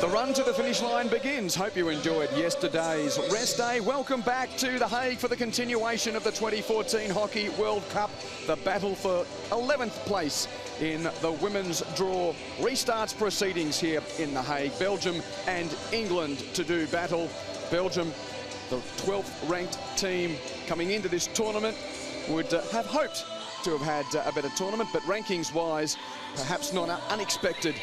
The run to the finish line begins. Hope you enjoyed yesterday's rest day. Welcome back to The Hague for the continuation of the 2014 Hockey World Cup. The battle for 11th place in the women's draw restarts proceedings here in The Hague. Belgium and England to do battle. Belgium, the 12th ranked team coming into this tournament, would have hoped to have had a better tournament, but rankings-wise, perhaps not unexpected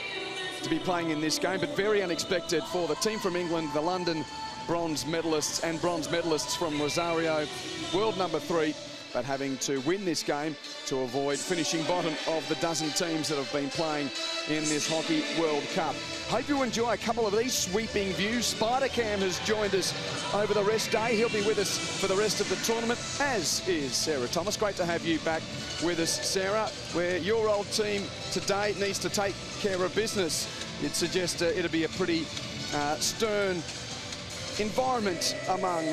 to be playing in this game, but very unexpected for the team from England, the London bronze medalists and bronze medalists from Rosario, world number 3, but having to win this game to avoid finishing bottom of the dozen teams that have been playing in this Hockey World Cup. Hope you enjoy a couple of these sweeping views. Spider-Cam has joined us over the rest day. He'll be with us for the rest of the tournament, as is Sarah Thomas. Great to have you back with us, Sarah, where your old team today needs to take care of business. You'd suggest it'll be a pretty stern environment among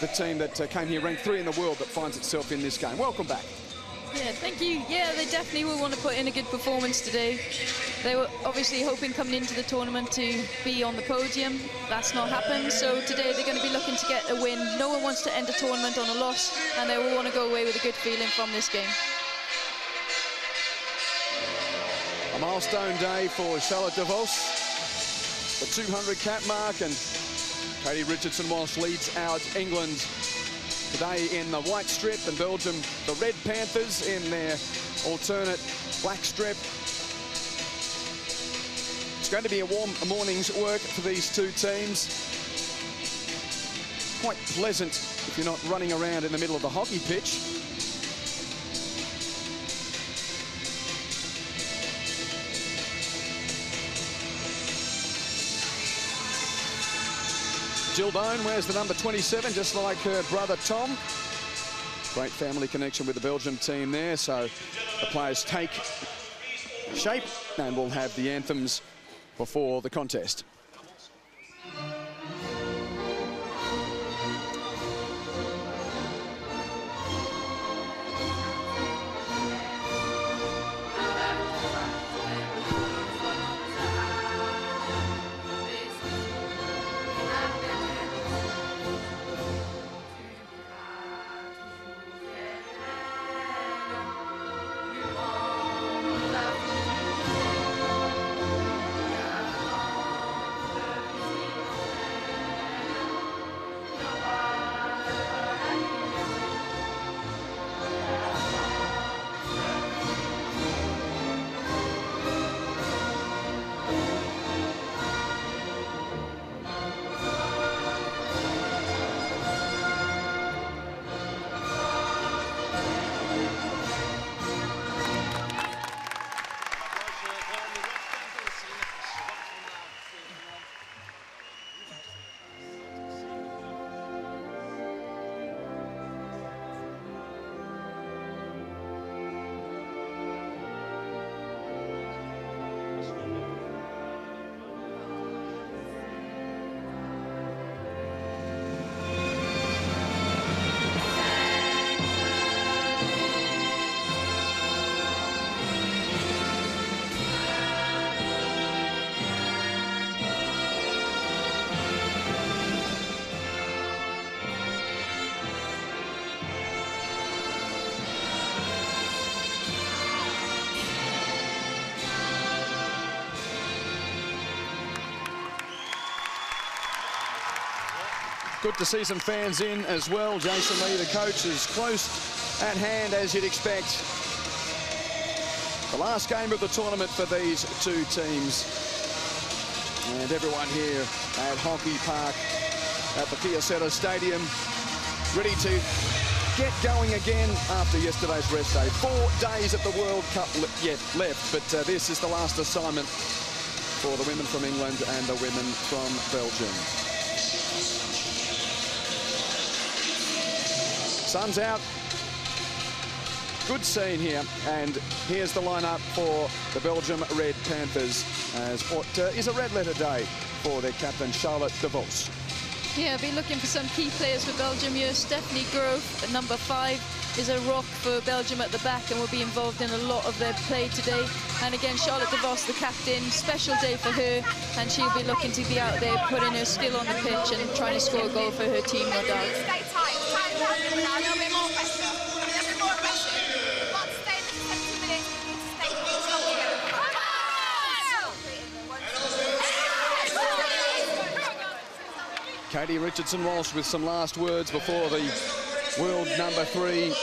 the team that came here ranked 3 in the world that finds itself in this game. Welcome back. Yeah, thank you. Yeah, they definitely will want to put in a good performance today. They were obviously hoping coming into the tournament to be on the podium. That's not happened, so today they're going to be looking to get a win. No one wants to end a tournament on a loss, and they will want to go away with a good feeling from this game. A milestone day for Charlotte de Vos, the 200 cap mark, and Katie Richardson-Walsh leads out England today in the white strip, and Belgium, the Red Panthers, in their alternate black strip. It's going to be a warm morning's work for these two teams. Quite pleasant if you're not running around in the middle of the hockey pitch. Jill Bone wears the number 27, just like her brother Tom. Great family connection with the Belgium team there, so the players take shape and we'll have the anthems before the contest. Good to see some fans in as well. Jason Lee, the coach, is close at hand as you'd expect. The last game of the tournament for these two teams. And everyone here at Hockey Park at the Piacetta Stadium ready to get going again after yesterday's rest day. 4 days of the World Cup yet left, but this is the last assignment for the women from England and the women from Belgium. Sun's out. Good scene here, and here's the lineup for the Belgium Red Panthers as what is a red letter day for their captain Charlotte de Vos. Yeah, be looking for some key players for Belgium here. Stephanie Grove at number 5 is a rock for Belgium at the back and will be involved in a lot of their play today. And again, Charlotte de Vos, the captain, special day for her, and she'll be looking to be out there putting her skill on the pitch and trying to score a goal for her team, no doubt. Stay tight, tighten up now, a little bit more pressure, a little bit more pressure. You want to stay in the 2 minutes, you need to stay strong together. Katie Richardson-Walsh with some last words before the world number 3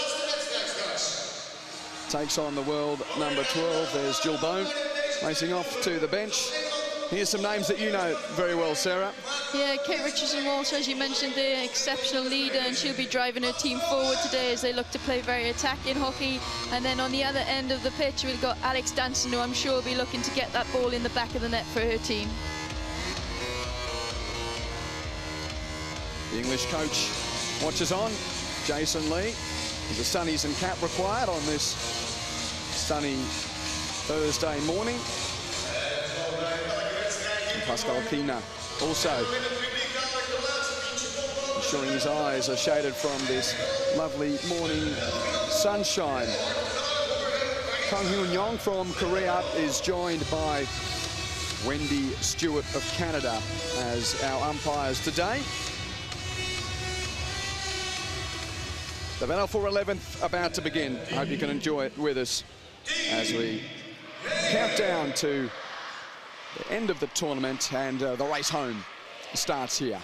takes on the world number 12. There's Jill Bone racing off to the bench. Here's some names that you know very well, Sarah. Yeah, Kate Richardson-Walsh, as you mentioned, the exceptional leader, and she'll be driving her team forward today as they look to play very attacking hockey. And then on the other end of the pitch, we've got Alex Danson, who I'm sure will be looking to get that ball in the back of the net for her team. The English coach watches on, Jason Lee. The sunnies and cap required on this sunny Thursday morning. And Pascal Kina also ensuring his eyes are shaded from this lovely morning sunshine. Kang Hyun Yong from Korea is joined by Wendy Stewart of Canada as our umpires today. The battle for 11th about to begin. I hope you can enjoy it with us as we count down to the end of the tournament, and the race home starts here.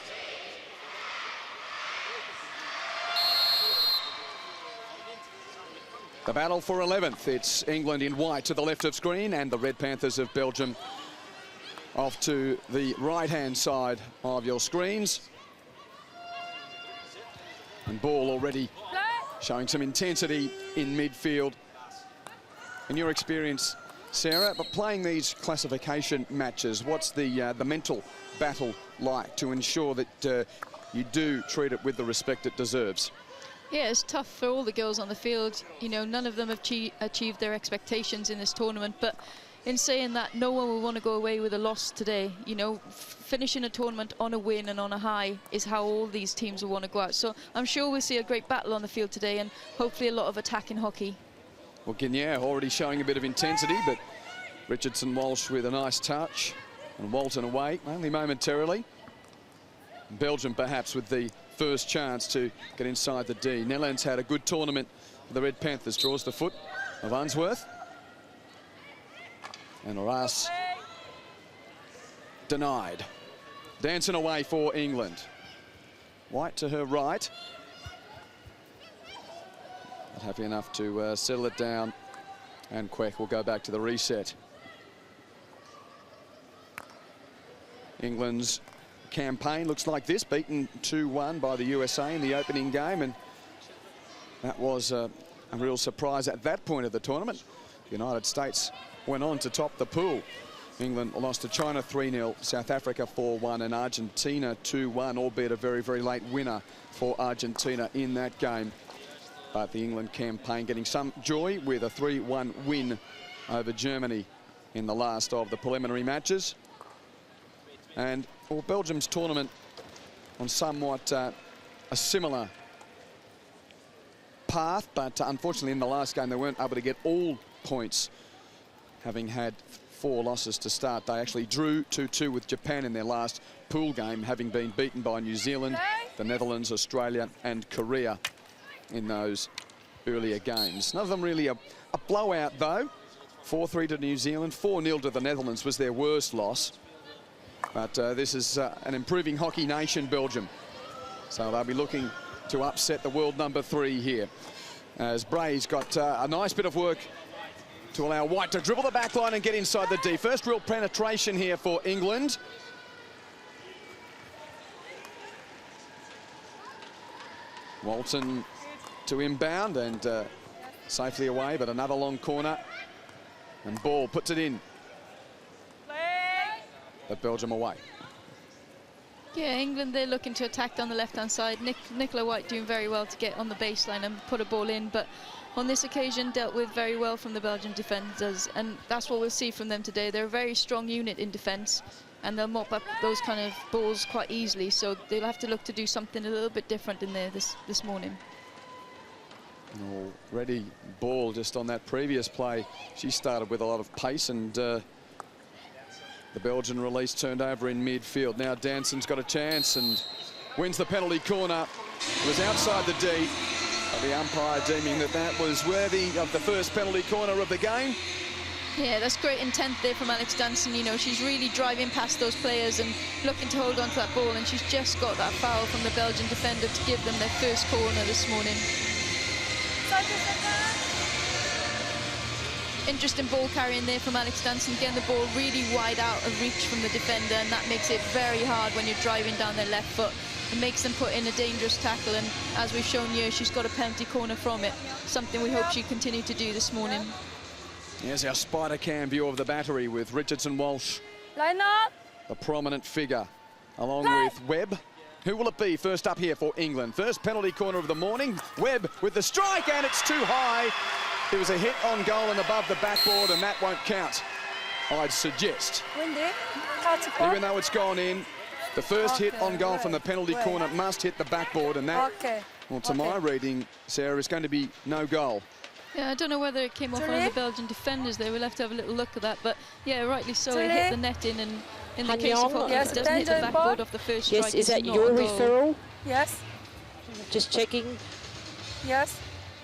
The battle for 11th. It's England in white to the left of screen and the Red Panthers of Belgium off to the right-hand side of your screens. And ball already showing some intensity in midfield. In your experience, Sarah, but playing these classification matches, what's the mental battle like to ensure that you do treat it with the respect it deserves? Yeah, it's tough for all the girls on the field. You know, none of them have achieved their expectations in this tournament, but in saying that, no one will want to go away with a loss today. You know, finishing a tournament on a win and on a high is how all these teams will want to go out. So I'm sure we'll see a great battle on the field today, and hopefully a lot of attacking hockey. Well, Guinea already showing a bit of intensity, but Richardson Walsh with a nice touch, and Walton away, only momentarily. Belgium perhaps with the first chance to get inside the D. Netherlands had a good tournament for the Red Panthers. Draws the foot of Unsworth. And Arras denied. Dancing away for England. White to her right. Not happy enough to settle it down. And Queck will go back to the reset. England's campaign looks like this, beaten 2-1 by the USA in the opening game, and that was a real surprise at that point of the tournament. The United States went on to top the pool. England lost to China 3-0, South Africa 4-1, and Argentina 2-1, albeit a very, very late winner for Argentina in that game. But the England campaign getting some joy with a 3-1 win over Germany in the last of the preliminary matches. And well, Belgium's tournament on somewhat a similar path, but unfortunately in the last game they weren't able to get all points, having had 4 losses to start. They actually drew 2-2 with Japan in their last pool game, having been beaten by New Zealand, the Netherlands, Australia and Korea in those earlier games. None of them really a blowout though. 4-3 to New Zealand, 4-0 to the Netherlands was their worst loss. But this is an improving hockey nation, Belgium. So they'll be looking to upset the world number 3 here. As Bray's got a nice bit of work to allow White to dribble the back line and get inside the D. First real penetration here for England. Walton to inbound and safely away, but another long corner. And Ball puts it in. But Belgium away. Yeah, England, they're looking to attack down the left-hand side. Nicola White doing very well to get on the baseline and put a ball in, but on this occasion dealt with very well from the Belgian defenders, and that's what we'll see from them today. They're a very strong unit in defence, and they'll mop up those kind of balls quite easily, so they'll have to look to do something a little bit different in there this morning. Already Ball just on that previous play. She started with a lot of pace, and the Belgian release turned over in midfield. Now Danson's got a chance and wins the penalty corner. It was outside the D, but the umpire deeming that was worthy of the first penalty corner of the game. Yeah, that's great intent there from Alex Danson. You know, she's really driving past those players and looking to hold on to that ball, and she's just got that foul from the Belgian defender to give them their first corner this morning. Interesting ball carrying there from Alex Danson, getting the ball really wide out of reach from the defender, and that makes it very hard when you're driving down their left foot. It makes them put in a dangerous tackle, and as we've shown you, she's got a penalty corner from it, something we hope she continue to do this morning. Here's our spider cam view of the battery with Richardson Walsh, Line up. the prominent figure, along with Webb. Who will it be first up here for England? First penalty corner of the morning. Webb with the strike, and it's too high. There was a hit on goal and above the backboard, and that won't count, I'd suggest. Even though it's gone in, the first hit on goal from the penalty corner must hit the backboard, and that, well, to my reading, Sarah, is going to be no goal. Yeah, I don't know whether it came off one of the Belgian defenders there. We'll have to have a little look at that, but yeah, rightly so, it hit the net in, and in the case of hockey, it doesn't hit the backboard off the first strike. Yes, is that your referral? Yes. Just checking. Yes.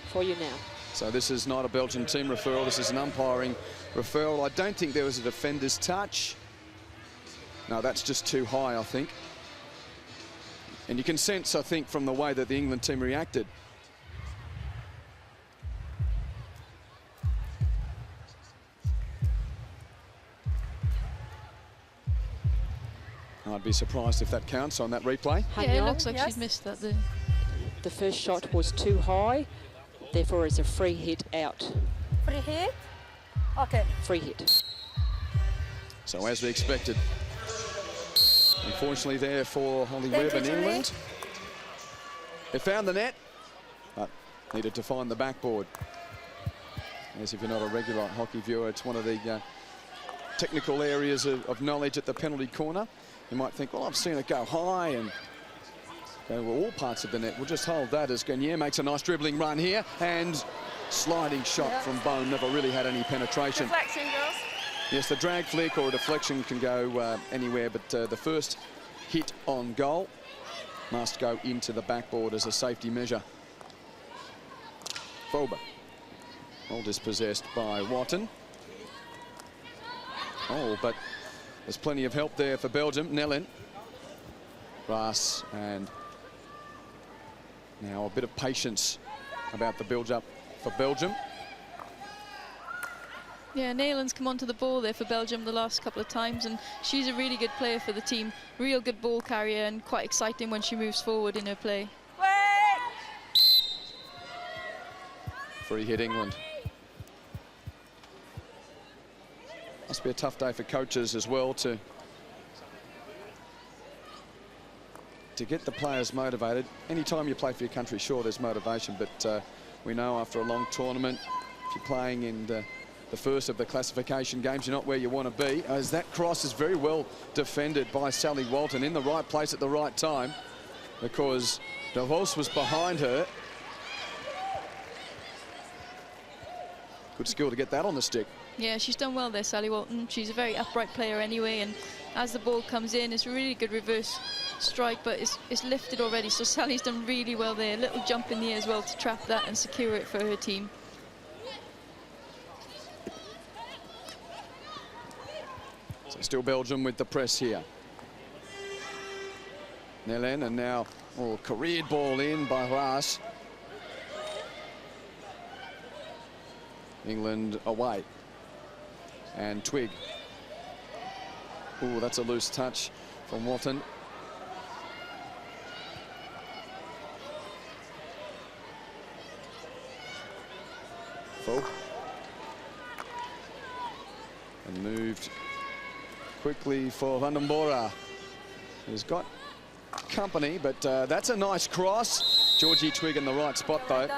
For you now. So this is not a Belgian team referral, this is an umpiring referral. I don't think there was a defender's touch. No, that's just too high, I think. And you can sense, I think, from the way that the England team reacted. I'd be surprised if that counts on that replay. Yeah, it looks like she's missed that there. The first shot was too high, therefore it's a free hit out. Free hit? Okay. Free hit. So as we expected, Unfortunately there for Holly Webb and England. They found the net, but needed to find the backboard. As if you're not a regular hockey viewer, it's one of the technical areas of knowledge at the penalty corner. You might think, well, I've seen it go high and go all parts of the net. We'll just hold that as Gagne makes a nice dribbling run here, and sliding shot from Bone, never really had any penetration. Deflection, girls. Yes, the drag flick or a deflection can go anywhere, but the first hit on goal must go into the backboard as a safety measure. Foba. All dispossessed by Watton. Oh, but there's plenty of help there for Belgium. Nellen. Raas, and now a bit of patience about the build-up for Belgium. Yeah, Nayland's come onto the ball there for Belgium the last couple of times, and she's a really good player for the team. Real good ball carrier and quite exciting when she moves forward in her play. Free hit England. Must be a tough day for coaches as well to get the players motivated. Anytime you play for your country, sure, there's motivation, but we know after a long tournament, if you're playing in the first of the classification games, you're not where you want to be. As that cross is very well defended by Sally Walton in the right place at the right time, because De Vos was behind her. Good skill to get that on the stick. Yeah, she's done well there, Sally Walton. She's a very upright player anyway, and as the ball comes in, it's a really good reverse strike, but it's lifted already, so Sally's done really well there. A little jump in the air as well to trap that and secure it for her team. So still Belgium with the press here. Nellen, and now careered ball in by Raas. England away. And Twig. Oh, that's a loose touch from Watton. Full. And moved quickly for Vandenbora, who's got company, but that's a nice cross. Georgie Twig in the right spot, though.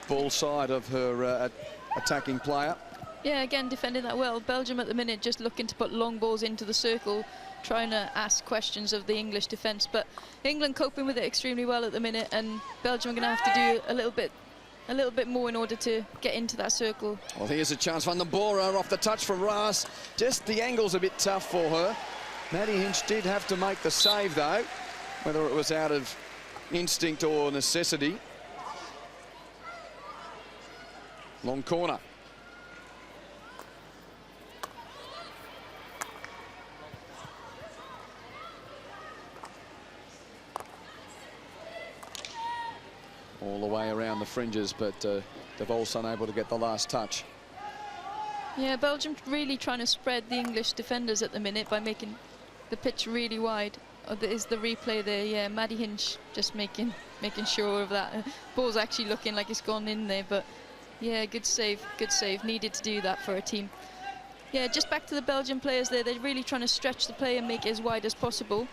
Ball side of her attacking player. Yeah, again, defending that well. Belgium at the minute just looking to put long balls into the circle, trying to ask questions of the English defence, but England coping with it extremely well at the minute, and Belgium are going to have to do a little bit more in order to get into that circle. Well, here's a chance. Vandenbora off the touch from Raas. Just the angle's a bit tough for her. Maddie Hinch did have to make the save, though, whether it was out of instinct or necessity. Long corner. All the way around the fringes, but De Vos unable to get the last touch. Yeah, Belgium really trying to spread the English defenders at the minute by making the pitch really wide. Oh, there is the replay there. Yeah, Maddie Hinch just making sure of that. Ball's actually looking like it's gone in there, but yeah, good save, good save. Needed to do that for a team. Yeah, just back to the Belgian players there. They're really trying to stretch the play and make it as wide as possible.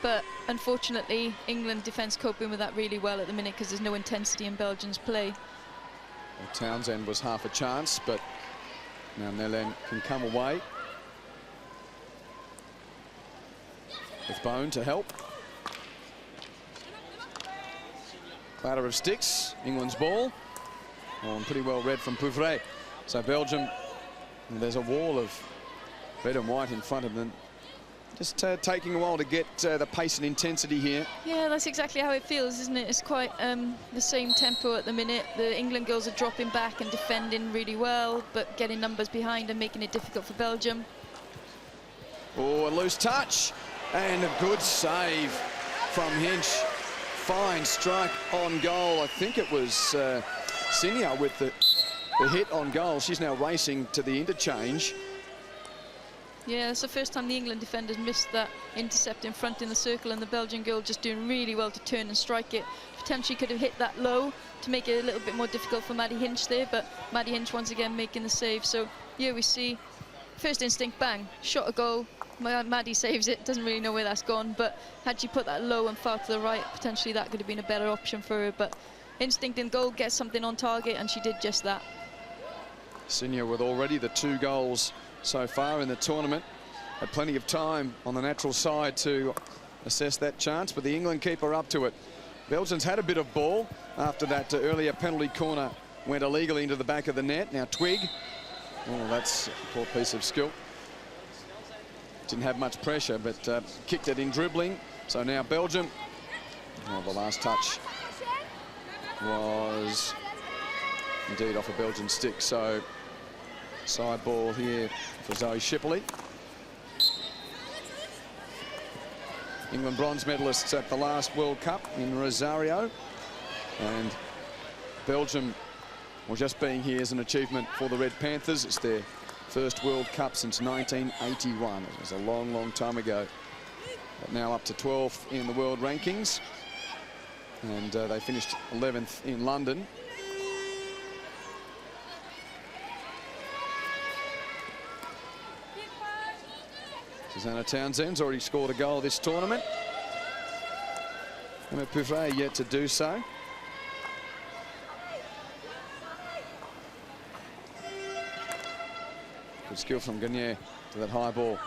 But unfortunately, England defence coping with that really well at the minute because there's no intensity in Belgium's play. Well, Townsend was half a chance, but now Nellen can come away with Bone to help. Clatter of sticks, England's ball. Oh, and pretty well read from Pouvret. So Belgium, there's a wall of red and white in front of them. Just taking a while to get the pace and intensity here. Yeah, that's exactly how it feels, isn't it? It's quite the same tempo at the minute. The England girls are dropping back and defending really well, but getting numbers behind and making it difficult for Belgium. Oh, a loose touch and a good save from Hinch. Fine strike on goal. I think it was Sinia with the hit on goal. She's now racing to the interchange. Yeah, it's the first time the England defenders missed that intercept in front in the circle, and the Belgian girl just doing really well to turn and strike it. Potentially could have hit that low to make it a little bit more difficult for Maddie Hinch there, but Maddie Hinch once again making the save. So here we see first instinct, bang, shot a goal, Maddie saves it, doesn't really know where that's gone, but had she put that low and far to the right, potentially that could have been a better option for her. But instinct in goal, gets something on target, and she did just that. Senior with already the 2 goals so far in the tournament. Had plenty of time on the natural side to assess that chance, but the England keeper up to it. Belgium's had a bit of ball after that earlier penalty corner went illegally into the back of the net. Now Twig, oh, that's a poor piece of skill. Didn't have much pressure, but kicked it in dribbling. So now Belgium, oh, the last touch was indeed off a Belgian stick. So side ball here for Zoe Shipley. England bronze medalists at the last World Cup in Rosario, and Belgium, well, just being here is an achievement for the Red Panthers. It's their first World Cup since 1981. It was a long, long time ago. But now up to 12th in the world rankings, and they finished 11th in London. Susanna Townsend's already scored a goal this tournament. Emma Pouvret yet to do so. Good skill from Gagne to that high ball.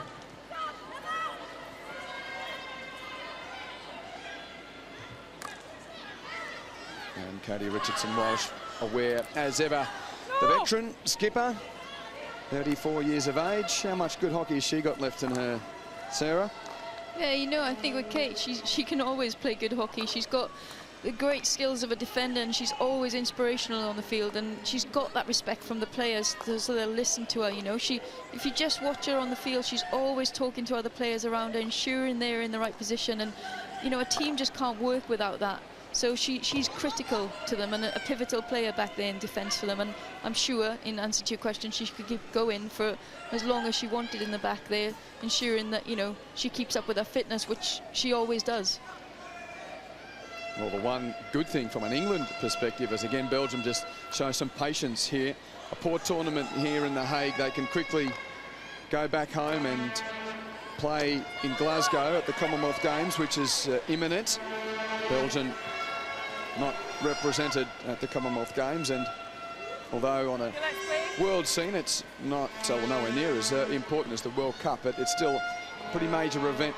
And Katie Richardson-Walsh aware as ever. The veteran skipper, 34 years of age. How much good hockey has she got left in her, Sarah? Yeah, you know, I think with Kate, she can always play good hockey. She's got the great skills of a defender, and she's always inspirational on the field, and she's got that respect from the players, so they'll listen to her. You know, if you just watch her on the field, she's always talking to other players around her, ensuring they're in the right position, and you know, a team just can't work without that. So she's critical to them and a pivotal player back there in defence for them. And I'm sure, in answer to your question, she could keep going for as long as she wanted in the back there, ensuring that, you know, she keeps up with her fitness, which she always does. Well, the one good thing from an England perspective is, again, Belgium just show some patience here. A poor tournament here in The Hague. They can quickly go back home and play in Glasgow at the Commonwealth Games, which is imminent. Belgium not represented at the Commonwealth Games, and although on a world scene it's not well, nowhere near as important as the World Cup, but it's still a pretty major event.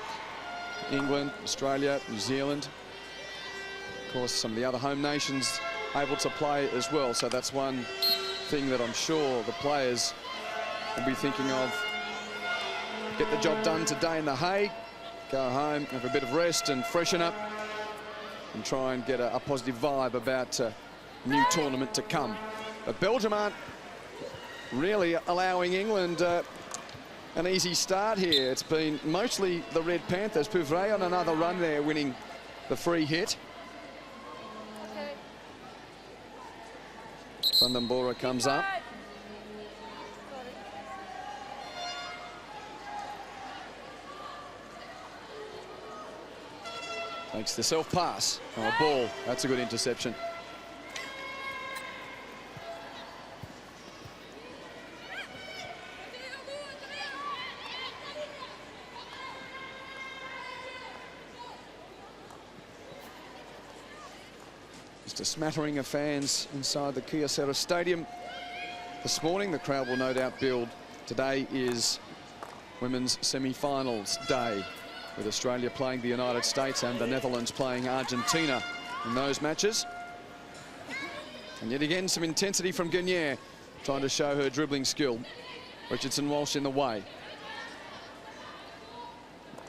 England, Australia, New Zealand, of course some of the other home nations able to play as well, so that's one thing that I'm sure the players will be thinking of. Get the job done today in The Hague, go home, have a bit of rest and freshen up, and try and get a positive vibe about a new tournament to come. But Belgium aren't really allowing England an easy start here. It's been mostly the Red Panthers. Pouvret on another run there, winning the free hit. Vandambora comes up. Makes the self-pass. Oh, a ball. That's a good interception. Just a smattering of fans inside the Kyocera Stadium this morning. The crowd will no doubt build. Today is women's semi-finals day, with Australia playing the United States and the Netherlands playing Argentina in those matches. And yet again, some intensity from Gagne, trying to show her dribbling skill. Richardson-Walsh in the way.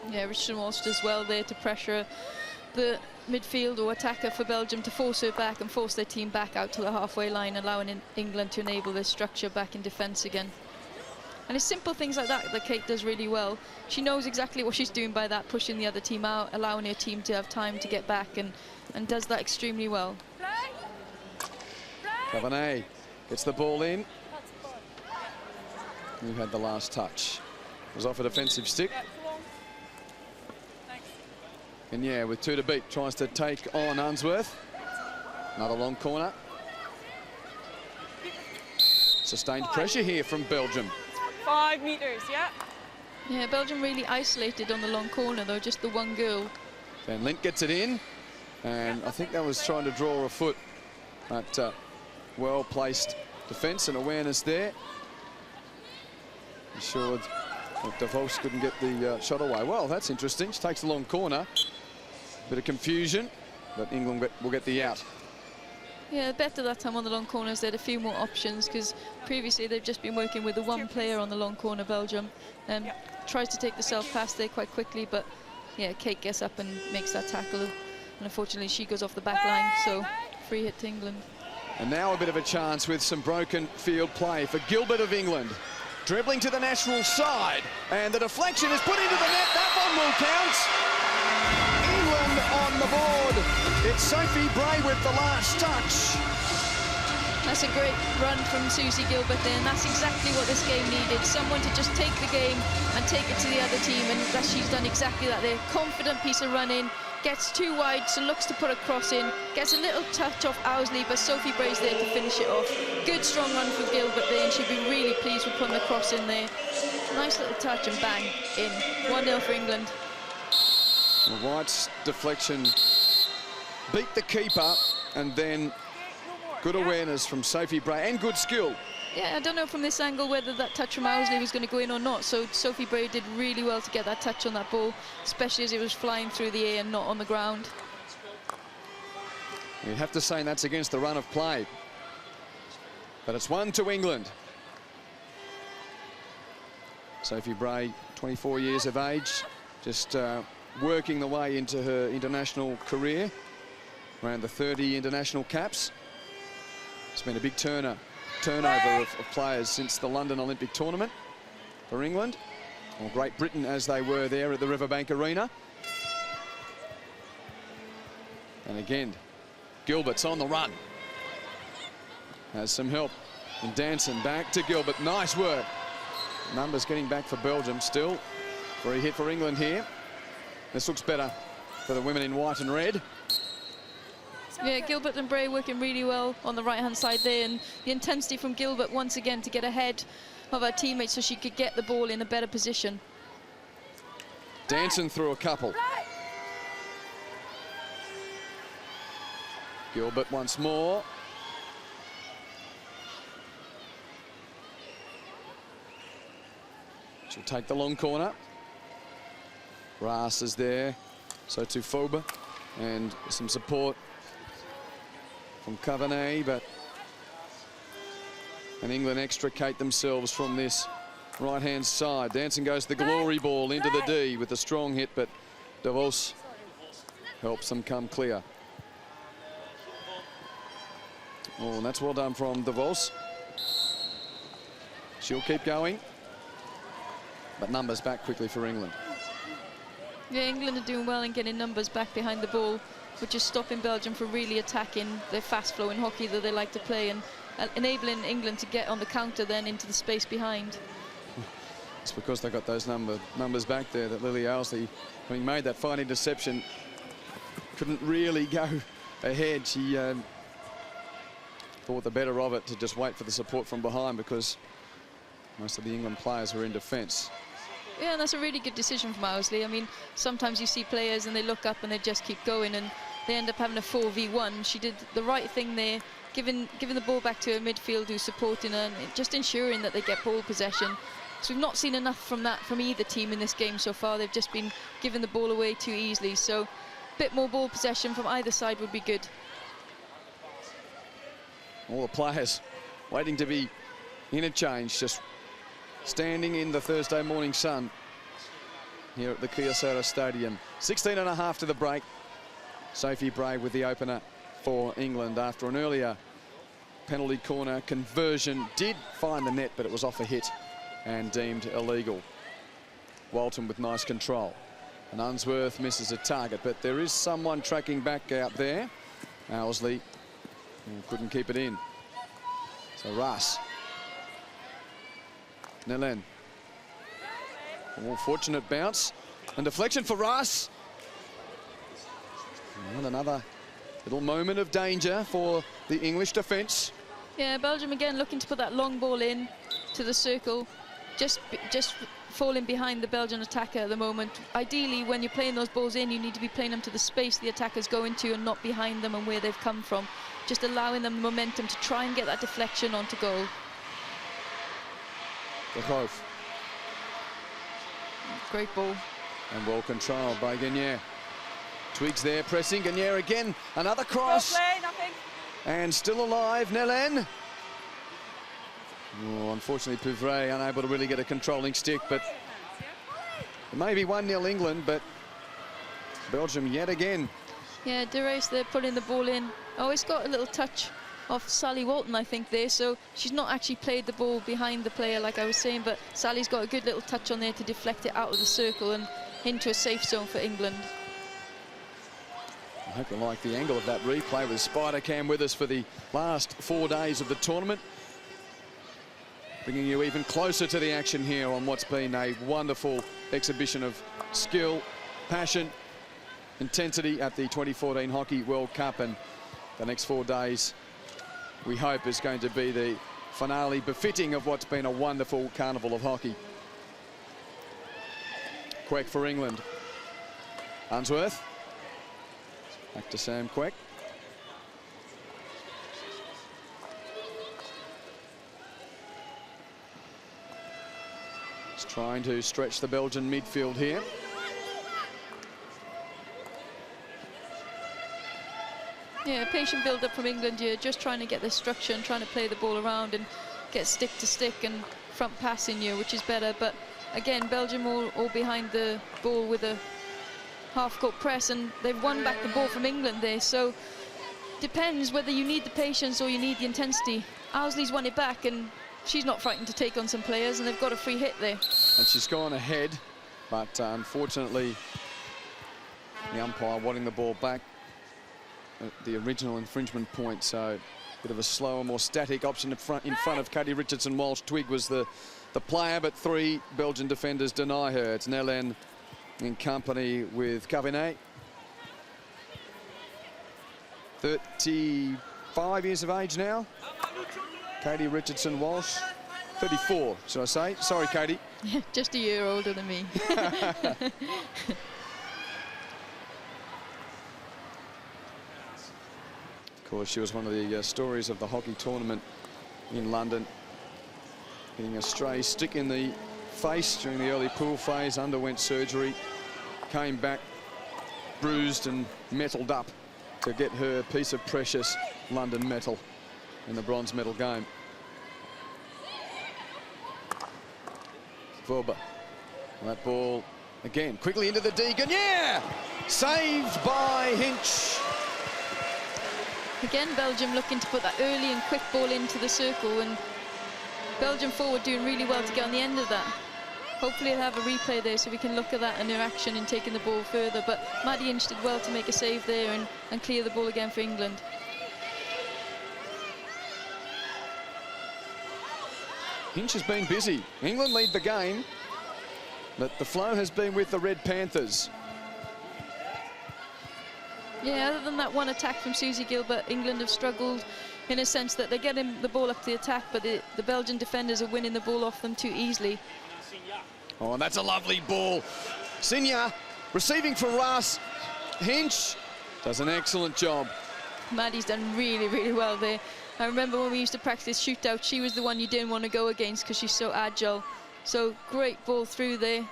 Yeah, Richardson-Walsh does well there to pressure the midfield or attacker for Belgium to force her back and force their team back out to the halfway line, allowing England to enable their structure back in defence again. And it's simple things like that that Kate does really well. She knows exactly what she's doing by that, pushing the other team out, allowing her team to have time to get back, and does that extremely well. Cabernet gets the ball in. Who had the last touch? It was off a defensive stick. And yeah, with 2 to beat, tries to take on Unsworth. Another long corner. Sustained pressure here from Belgium. 5 meters, yeah. Yeah, Belgium really isolated on the long corner, though, just the one girl. Van Lint gets it in, and I think that was trying to draw a foot, but well-placed defence and awareness there. Ensured that De Vos couldn't get the shot away. Well, that's interesting. She takes the long corner. Bit of confusion, but England will get the out. Yeah, better that time on the long corners. They had a few more options, because previously they've just been working with the one player on the long corner, Belgium. Tries to take the self-pass there quite quickly, but yeah, Kate gets up and makes that tackle. And unfortunately, she goes off the back line, so free hit to England. And now a bit of a chance with some broken field play for Gilbert of England. Dribbling to the national side, and the deflection is put into the net. That one will count. England on the board. It's Sophie Bray with the last touch. That's a great run from Susie Gilbert there, and that's exactly what this game needed. Someone to just take the game and take it to the other team, and that she's done exactly that there. Confident piece of running, gets too wide, so looks to put a cross in, gets a little touch off Owsley, but Sophie Bray's there to finish it off. Good strong run for Gilbert there, and she'd be really pleased with putting the cross in there. Nice little touch and bang, in. 1-0 for England. The White's deflection beat the keeper, and then good awareness from Sophie Bray and good skill. Yeah, I don't know from this angle whether that touch from Owsley was going to go in or not, so Sophie Bray did really well to get that touch on that ball, especially as it was flying through the air and not on the ground. You'd have to say that's against the run of play, but it's 1 to England. Sophie Bray, 24 years of age, just working the way into her international career, around the 30 international caps. It's been a big turnover of players since the London Olympic tournament for England, or Great Britain as they were there at the Rabobank Arena. And again, Gilbert's on the run. Has some help. And Danson back to Gilbert. Nice work. Numbers getting back for Belgium still. Free hit for England here. This looks better for the women in white and red. Yeah, Gilbert and Bray working really well on the right-hand side there, and the intensity from Gilbert once again to get ahead of her teammates so she could get the ball in a better position. Danson threw a couple. Gilbert once more. She'll take the long corner. Raas is there, so too Foba, and some support from Cabernet, but and England extricate themselves from this right-hand side. Danson goes to the glory ball into the D with a strong hit, but De Vos helps them come clear. Oh, and that's well done from De Vos. She'll keep going, but numbers back quickly for England. Yeah, England are doing well in getting numbers back behind the ball, which is stopping Belgium from really attacking their fast-flowing hockey that they like to play, and enabling England to get on the counter then into the space behind. It's because they got those numbers back there that Lily Owsley, having made that fine interception, couldn't really go ahead. She thought the better of it to just wait for the support from behind, because most of the England players were in defence. Yeah, and that's a really good decision from Owsley. I mean, sometimes you see players and they look up and they just keep going, and they end up having a 4v1. She did the right thing there, giving the ball back to her midfield who's supporting her, and just ensuring that they get ball possession. So we've not seen enough from that from either team in this game so far. They've just been giving the ball away too easily. So a bit more ball possession from either side would be good. All the players waiting to be interchanged, just standing in the Thursday morning sun here at the Kyocera Stadium. 16.5 to the break. Sophie Bray with the opener for England after an earlier penalty corner conversion. Did find the net, but it was off a hit and deemed illegal. Walton with nice control. And Unsworth misses a target, but there is someone tracking back out there. Owsley couldn't keep it in. So Raas. Nelen. More fortunate bounce and deflection for Raas. And another little moment of danger for the English defence. Yeah, Belgium again looking to put that long ball in to the circle, just falling behind the Belgian attacker at the moment. Ideally, when you're playing those balls in, you need to be playing them to the space the attackers go into and not behind them and where they've come from. Just allowing them the momentum to try and get that deflection onto goal. Great ball. And well controlled by Gagne. Twigs there, pressing. Gagne again. Another cross. And still alive, Nelen. Oh, unfortunately, Pouvret unable to really get a controlling stick, but maybe 1-0 England, but Belgium yet again. Yeah, De Reis, they're putting the ball in. Oh, it's got a little touch of Sally Walton, I think, there, so she's not actually played the ball behind the player, like I was saying, but Sally's got a good little touch on there to deflect it out of the circle and into a safe zone for England. I hope you like the angle of that replay with Spider Cam with us for the last 4 days of the tournament. Bringing you even closer to the action here on what's been a wonderful exhibition of skill, passion, intensity at the 2014 Hockey World Cup. And the next 4 days, we hope, is going to be the finale befitting of what's been a wonderful carnival of hockey. Quek for England. Unsworth. Back to Sam Quek. He's trying to stretch the Belgian midfield here. Yeah, patient build-up from England here, just trying to get the structure and trying to play the ball around and get stick to stick and front passing you, which is better. But again, Belgium all behind the ball with a half-court press, and they've won back the ball from England there. So depends whether you need the patience or you need the intensity. Owsley's won it back, and she's not frightened to take on some players, and they've got a free hit there. And she's gone ahead, but unfortunately, the umpire wanting the ball back at the original infringement point, so a bit of a slower, more static option in front of Katie Richardson-Walsh. Twig was the player, but 3 Belgian defenders deny her. It's Nelen in company with Cavinet. 35 years of age now. Katie Richardson-Walsh, 34, should I say? Sorry, Katie. Just a year older than me. Of course, she was one of the stories of the hockey tournament in London. Getting a stray stick in the face during the early pool phase, underwent surgery, came back bruised and metalled up to get her piece of precious London metal in the bronze medal game. Vorba. That ball again quickly into the D. Gagne! Saved by Hinch. Again, Belgium looking to put that early and quick ball into the circle, and Belgium forward doing really well to get on the end of that. Hopefully they'll have a replay there so we can look at that and their action in taking the ball further. But Maddie Hinch did well to make a save there and clear the ball again for England. Hinch has been busy. England lead the game, but the flow has been with the Red Panthers. Yeah, other than that one attack from Susie Gilbert, England have struggled in a sense that they're getting the ball up to the attack, but the Belgian defenders are winning the ball off them too easily. Oh, and that's a lovely ball. Signa receiving from Russ. Hinch does an excellent job. Maddie's done really, really well there. I remember when we used to practice Shootout, she was the one you didn't want to go against because she's so agile. So great ball through there.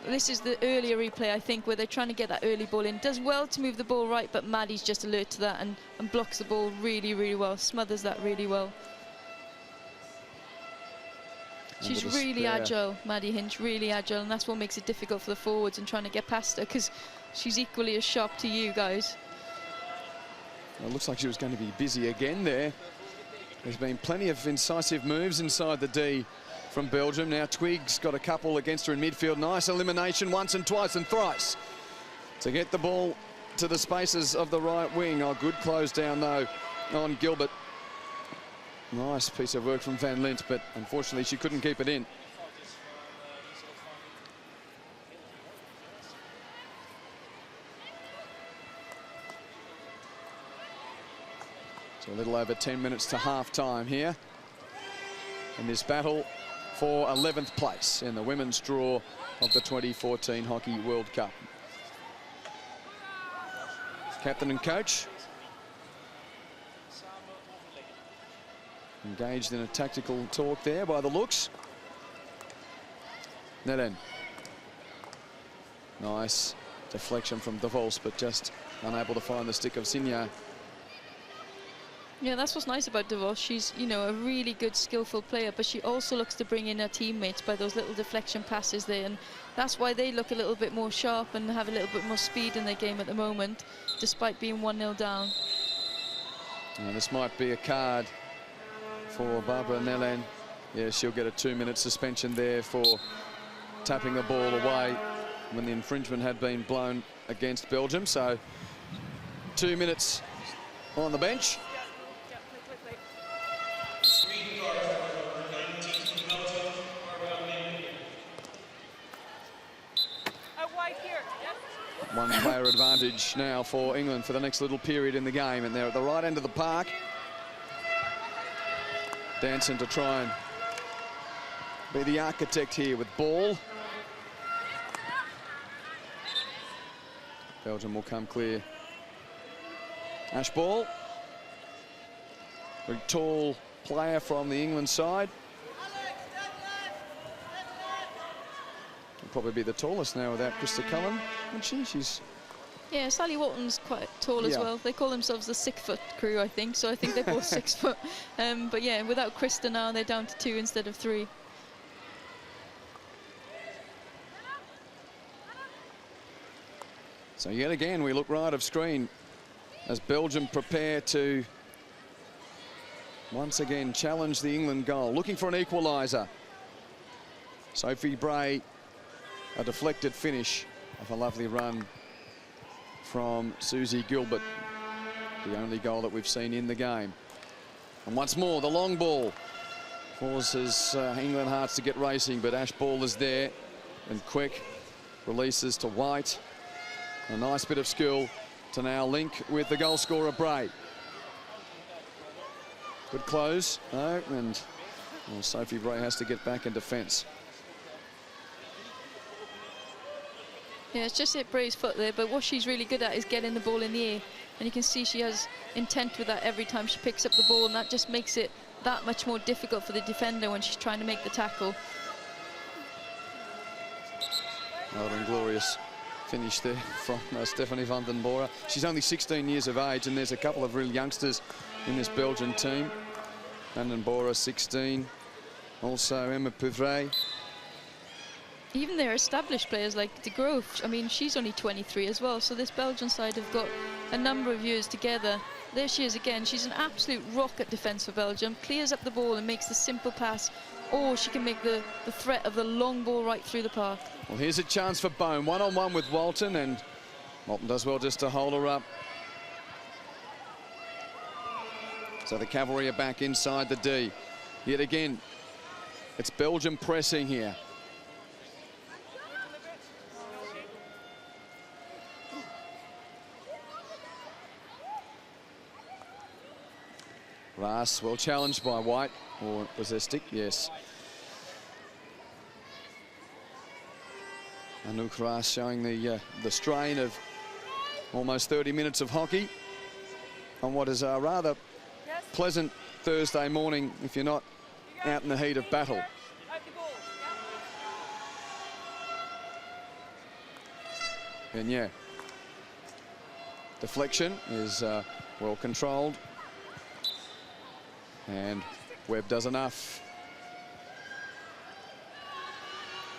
This is the earlier replay, I think, where they're trying to get that early ball in. Does well to move the ball right, but Maddie's just alert to that and blocks the ball really, really well. Smothers that really well. She's really agile, Maddie Hinch, really agile, and that's what makes it difficult for the forwards and trying to get past her, because she's equally as sharp to you guys. Well, it looks like she was going to be busy again there. There's been plenty of incisive moves inside the D from Belgium. Now Twig's got a couple against her in midfield. Nice elimination once and twice and thrice to get the ball to the spaces of the right wing. Oh, good close down though on Gilbert. Nice piece of work from Van Lint, but unfortunately she couldn't keep it in. So a little over 10 minutes to half-time here in this battle for 11th place in the women's draw of the 2014 Hockey World Cup. Captain and coach engaged in a tactical talk there by the looks. Nelen. Nice deflection from De Vos, but just unable to find the stick of Signa. Yeah, that's what's nice about De Vos. She's, you know, a really good, skillful player, but she also looks to bring in her teammates by those little deflection passes there, and that's why they look a little bit more sharp and have a little bit more speed in their game at the moment, despite being 1-0 down. And this might be a card for Barbara Nelen. Yeah, she'll get a 2-minute suspension there for tapping the ball away when the infringement had been blown against Belgium. So 2 minutes on the bench. One player advantage now for England for the next little period in the game, and they're at the right end of the park. Danson to try and be the architect here with ball. Belgium will come clear. Ash Ball. Very tall player from the England side. Will probably be the tallest now without Krista Cullen, won't she? She's... Yeah, Sally Walton's quite tall as well. They call themselves the 6-foot crew, I think, so I think they're both 6 foot. But yeah, without Krista now, they're down to 2 instead of 3. So yet again, we look right of screen as Belgium prepare to once again challenge the England goal. Looking for an equalizer. Sophie Bray, a deflected finish of a lovely run from Susie Gilbert. The only goal that we've seen in the game. And once more, the long ball causes England Hearts to get racing, but Ash Ball is there and quick. Releases to White. A nice bit of skill to now link with the goal scorer, Bray. Good close, no, and well, Sophie Bray has to get back in defence. Yeah, it's just hit Bray's foot there, but what she's really good at is getting the ball in the air. And you can see she has intent with that every time she picks up the ball, and that just makes it that much more difficult for the defender when she's trying to make the tackle. Another inglorious finish there from Stephanie van den Bora. She's only 16 years of age, and there's a couple of real youngsters in this Belgian team. Van den Bora, 16. Also Emma Pouvret. Even their established players like De Groof, I mean, she's only 23 as well, so this Belgian side have got a number of years together. There she is again. She's an absolute rocket defence for Belgium. Clears up the ball and makes the simple pass, or she can make the threat of the long ball right through the park. Well, here's a chance for Bone. One-on-one with Walton, and Walton does well just to hold her up. So the Cavalry are back inside the D. Yet again, it's Belgium pressing here. Raas well challenged by White, or was there stick? Yes. Anouk Raas showing the strain of almost 30 minutes of hockey on what is a rather pleasant Thursday morning if you're not out in the heat of battle. And yeah, deflection is well controlled. And Webb does enough.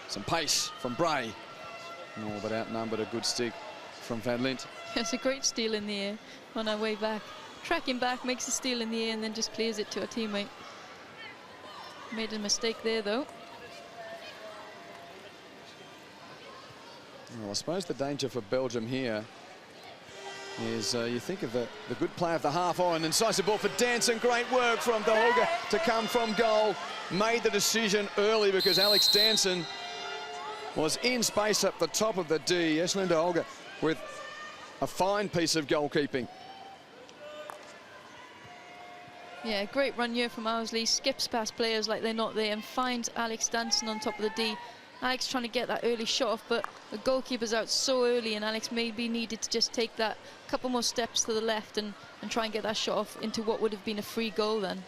Some pace from Bray. Oh, but outnumbered, a good stick from Van Lint. It's a great steal in the air on our way back. Tracking back, makes a steal in the air and then just clears it to a teammate. Made a mistake there, though. Well, I suppose the danger for Belgium here is you think of the good play of the half. Oh, an incisive ball for Danson. Great work from De Hooge to come from goal. Made the decision early because Alex Danson was in space up the top of the D. Eshlin De Hooge with a fine piece of goalkeeping. Yeah, great run here from Owsley. Skips past players like they're not there and finds Alex dancing on top of the D. Alex trying to get that early shot off, but the goalkeeper's out so early, and Alex maybe needed to just take that couple more steps to the left and try and get that shot off into what would have been a free goal then.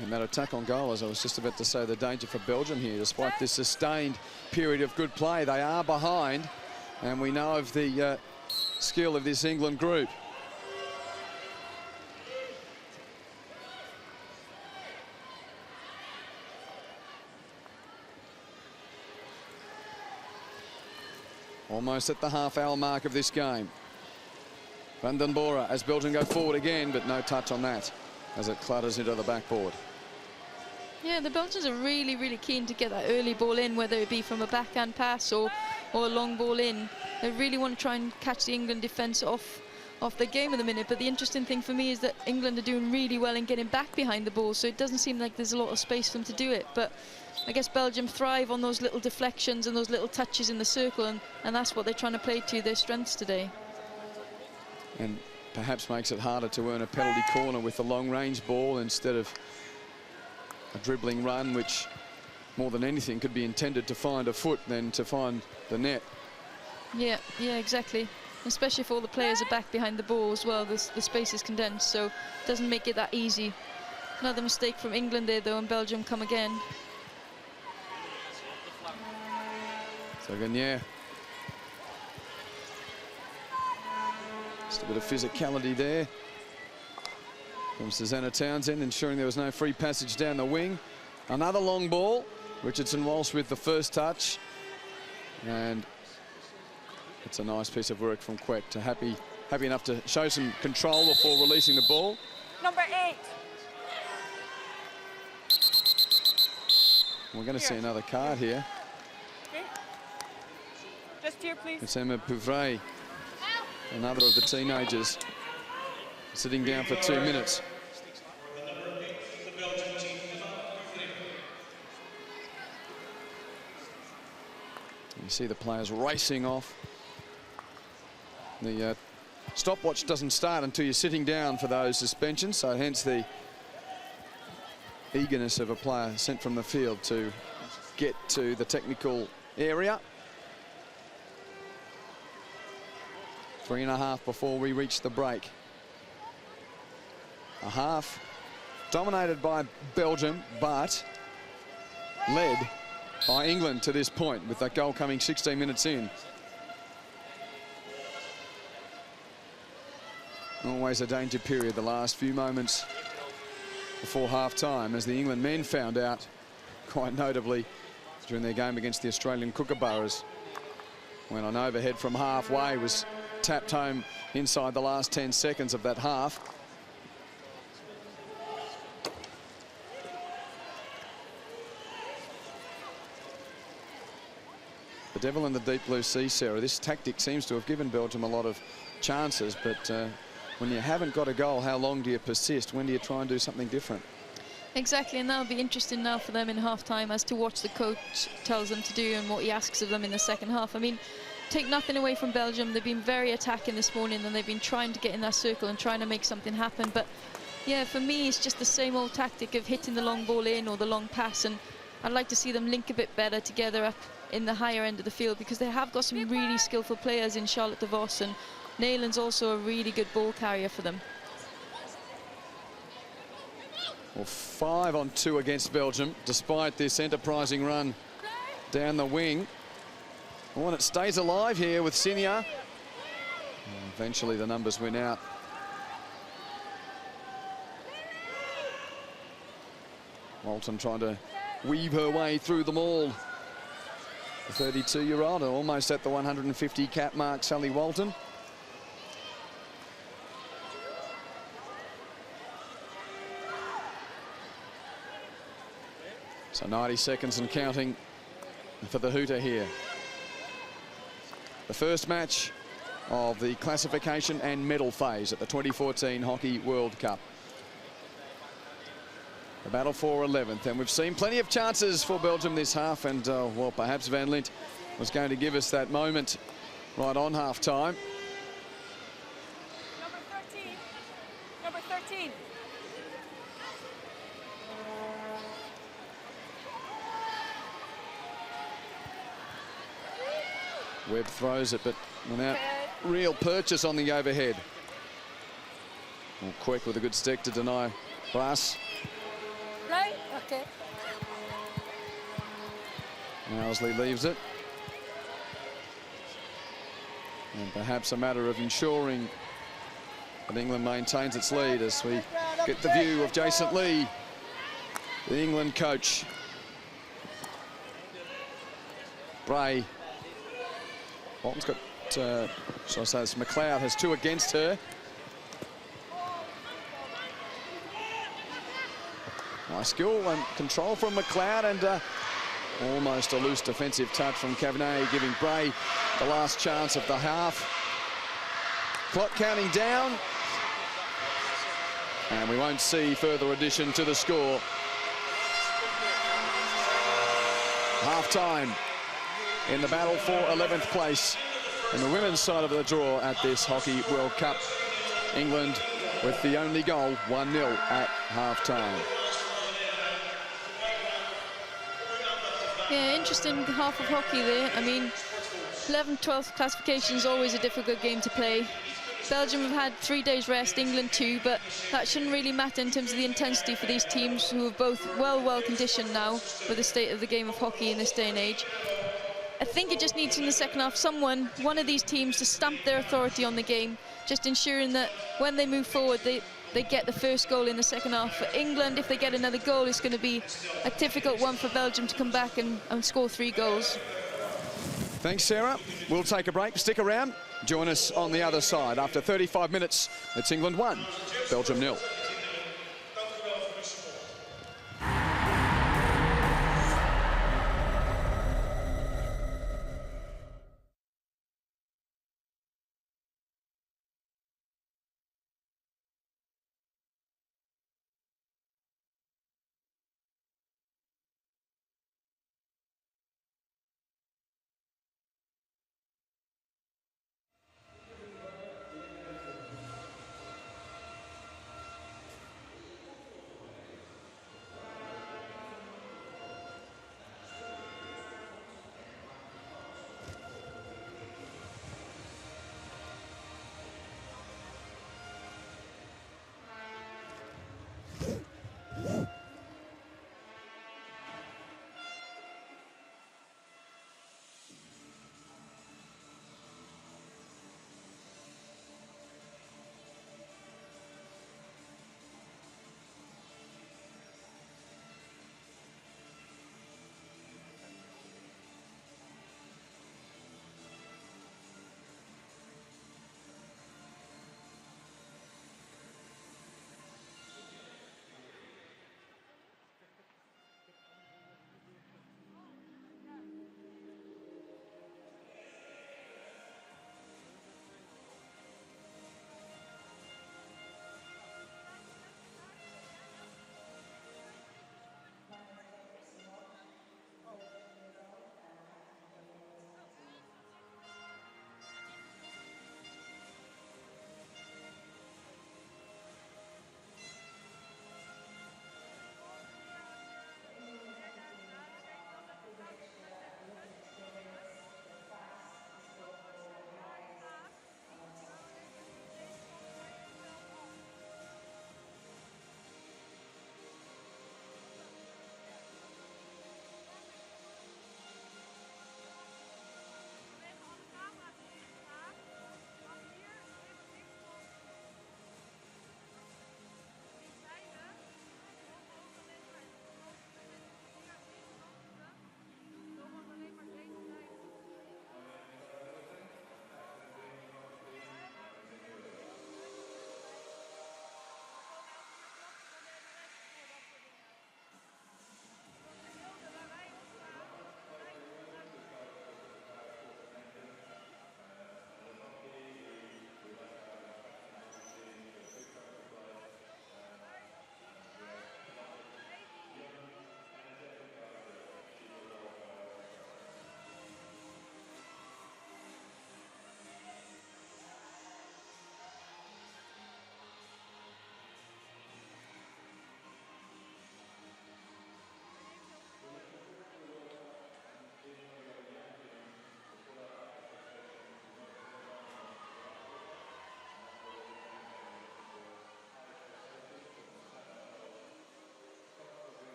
And that attack on goal, as I was just about to say, the danger for Belgium here, despite this sustained period of good play. They are behind, and we know of the skill of this England group. Almost at the half-hour mark of this game. Van den Bora as Belgium go forward again, but no touch on that as it clutters into the backboard. Yeah, the Belgians are really, really keen to get that early ball in, whether it be from a backhand pass or a long ball in. They really want to try and catch the England defence off the game at the minute. But the interesting thing for me is that England are doing really well in getting back behind the ball, so it doesn't seem like there's a lot of space for them to do it. But I guess Belgium thrive on those little deflections and those little touches in the circle, and that's what they're trying to play to their strengths today. And perhaps makes it harder to earn a penalty corner with the long-range ball instead of a dribbling run, which more than anything could be intended to find a foot than to find the net. Yeah, exactly. Especially if all the players are back behind the ball as well, the space is condensed, so it doesn't make it that easy. Another mistake from England there, though, and Belgium come again. So again, yeah. Just a bit of physicality there from Susanna Townsend, ensuring there was no free passage down the wing. Another long ball. Richardson Walsh with the first touch. And it's a nice piece of work from Quek to happy enough to show some control before releasing the ball. Number 8. We're going to see another card here. Okay. Just here, please. It's Emma Pouvray, another of the teenagers, sitting down for 2 minutes. You see the players racing off. The stopwatch doesn't start until you're sitting down for those suspensions, so hence the eagerness of a player sent from the field to get to the technical area. 3.5 before we reach the break. A half dominated by Belgium, but led by England to this point, with that goal coming 16 minutes in. Always a danger period, the last few moments before half-time, as the England men found out quite notably during their game against the Australian Kookaburras, when an overhead from halfway was tapped home inside the last 10 seconds of that half. The devil in the deep blue sea, Sarah. This tactic seems to have given Belgium a lot of chances, but when you haven't got a goal, how long do you persist? When do you try and do something different? Exactly, and that'll be interesting now for them in half-time as to what the coach tells them to do and what he asks of them in the second half. I mean, take nothing away from Belgium. They've been very attacking this morning, and they've been trying to get in that circle and trying to make something happen. But yeah, for me, it's just the same old tactic of hitting the long ball in or the long pass, and I'd like to see them link a bit better together up in the higher end of the field, because they have got some really skillful players in Charlotte de Vos, and Neyland's also a really good ball carrier for them. Well, 5-on-2 against Belgium, despite this enterprising run down the wing. Oh, and it stays alive here with Sinia. Eventually the numbers win out. Walton trying to weave her way through them all. The 32-year-old, almost at the 150 cap mark, Sally Walton. So 90 seconds and counting for the hooter here. The first match of the classification and medal phase at the 2014 Hockey World Cup. The battle for 11th, and we've seen plenty of chances for Belgium this half, and well, perhaps Van Lint was going to give us that moment right on half-time. Number 13. Webb throws it, but without real purchase on the overhead. Well, Quick with a good stick to deny Glass. Right? Okay. Owsley leaves it. And perhaps a matter of ensuring that England maintains its lead as we get the view of Jason Lee, the England coach. Bray. Bolton's got, shall I say, this McLeod has 2 against her. Nice skill and control from McLeod, and almost a loose defensive touch from Cavenagh, giving Bray the last chance of the half. Clock counting down. And we won't see further addition to the score. Half-time in the battle for 11th place in the women's side of the draw at this Hockey World Cup. England with the only goal, 1-0 at half-time. Yeah, interesting half of hockey there. I mean, 11th, 12th classification is always a difficult game to play. Belgium have had 3 days rest, England 2, but that shouldn't really matter in terms of the intensity for these teams, who are both well conditioned now with the state of the game of hockey in this day and age. I think it just needs in the second half one of these teams to stamp their authority on the game, just ensuring that when they move forward, they get the first goal in the second half. For England, if they get another goal, it's going to be a difficult one for Belgium to come back and score 3 goals. Thanks, Sarah. We'll take a break. Stick around. Join us on the other side. After 35 minutes, it's England 1, Belgium 0.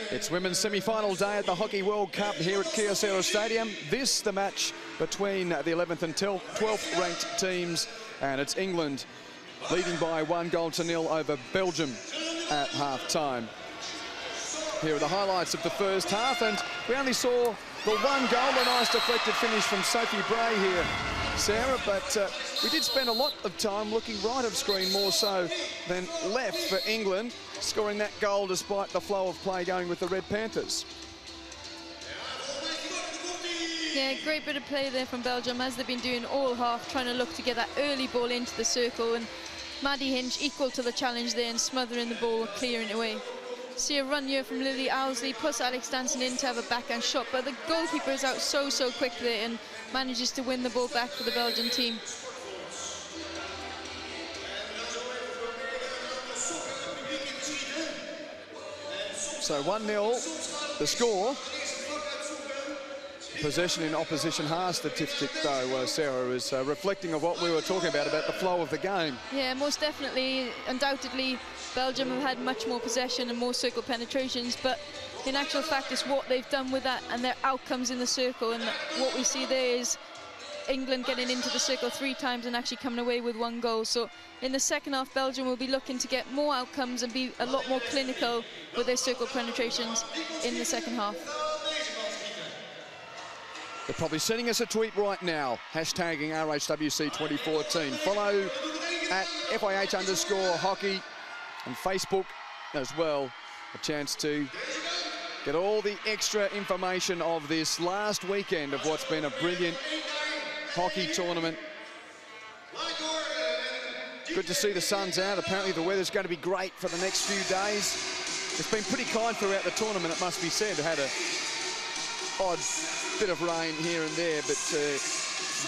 It's women's semi-final day at the Hockey World Cup here at Kyocera Stadium. This, the match between the 11th and 12th ranked teams, and it's England leading by 1-0 over Belgium at half-time. Here are the highlights of the first half, and we only saw the one goal, a nice deflected finish from Sophie Bray here, Sarah, but we did spend a lot of time looking right of screen more so than left for England, scoring that goal despite the flow of play going with the Red Panthers. Yeah, great bit of play there from Belgium, as they've been doing all half, trying to look to get that early ball into the circle, and Maddie Hinch equal to the challenge there and smothering the ball, clearing it away. See a run here from Lily Owsley, puts Alex Danson in to have a backhand shot, but the goalkeeper is out so quick there and manages to win the ball back for the Belgian team. So 1-0, the score. Possession in opposition half statistic, though, Sarah, is reflecting of what we were talking about the flow of the game. Yeah, most definitely, undoubtedly, Belgium have had much more possession and more circle penetrations, but in actual fact, it's what they've done with that and their outcomes in the circle. And what we see there is England getting into the circle 3 times and actually coming away with 1 goal. So in the second half, Belgium will be looking to get more outcomes and be a lot more clinical with their circle penetrations in the second half. They're probably sending us a tweet right now, hashtagging RHWC 2014. Follow at FIH_hockey on Facebook as well. A chance to get all the extra information of this last weekend of what's been a brilliant hockey tournament. Good to see the sun's out. Apparently the weather's going to be great for the next few days. It's been pretty kind throughout the tournament, it must be said. Had a odd bit of rain here and there, but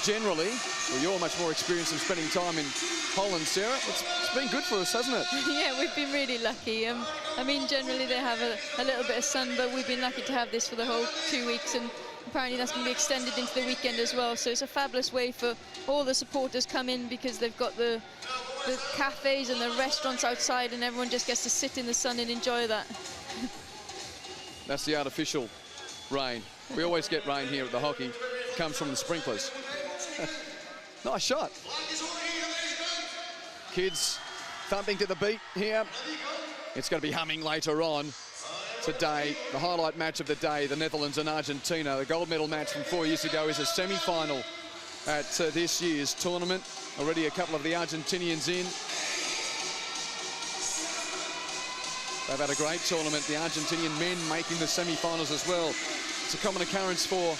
generally, well, you're much more experienced in spending time in Holland, Sarah. It's been good for us, hasn't it? Yeah, we've been really lucky. I mean, generally they have a little bit of sun, but we've been lucky to have this for the whole 2 weeks, and apparently that's going to be extended into the weekend as well. So it's a fabulous way for all the supporters come in, because they've got the cafes and the restaurants outside, and everyone just gets to sit in the sun and enjoy that. That's the artificial rain. We always get rain here at the hockey. It comes from the sprinklers. Nice shot. Kids thumping to the beat here. It's going to be humming later on today. The highlight match of the day, the Netherlands and Argentina. The gold medal match from 4 years ago is a semi-final at this year's tournament. Already a couple of the Argentinians in. They've had a great tournament. The Argentinian men making the semi-finals as well. It's a common occurrence for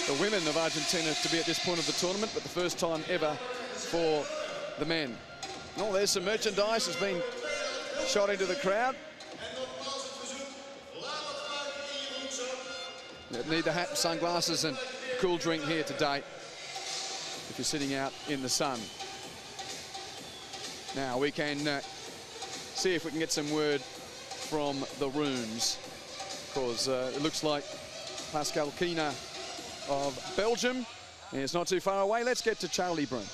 the women of Argentina to be at this point of the tournament, but the first time ever for the men. Oh, there's some merchandise has been shot into the crowd. Need the hat and sunglasses and cool drink here today if you're sitting out in the sun. Now we can see if we can get some word from the rooms, because it looks like Pascal Kina of Belgium is not too far away. Let's get to Charlie Brun.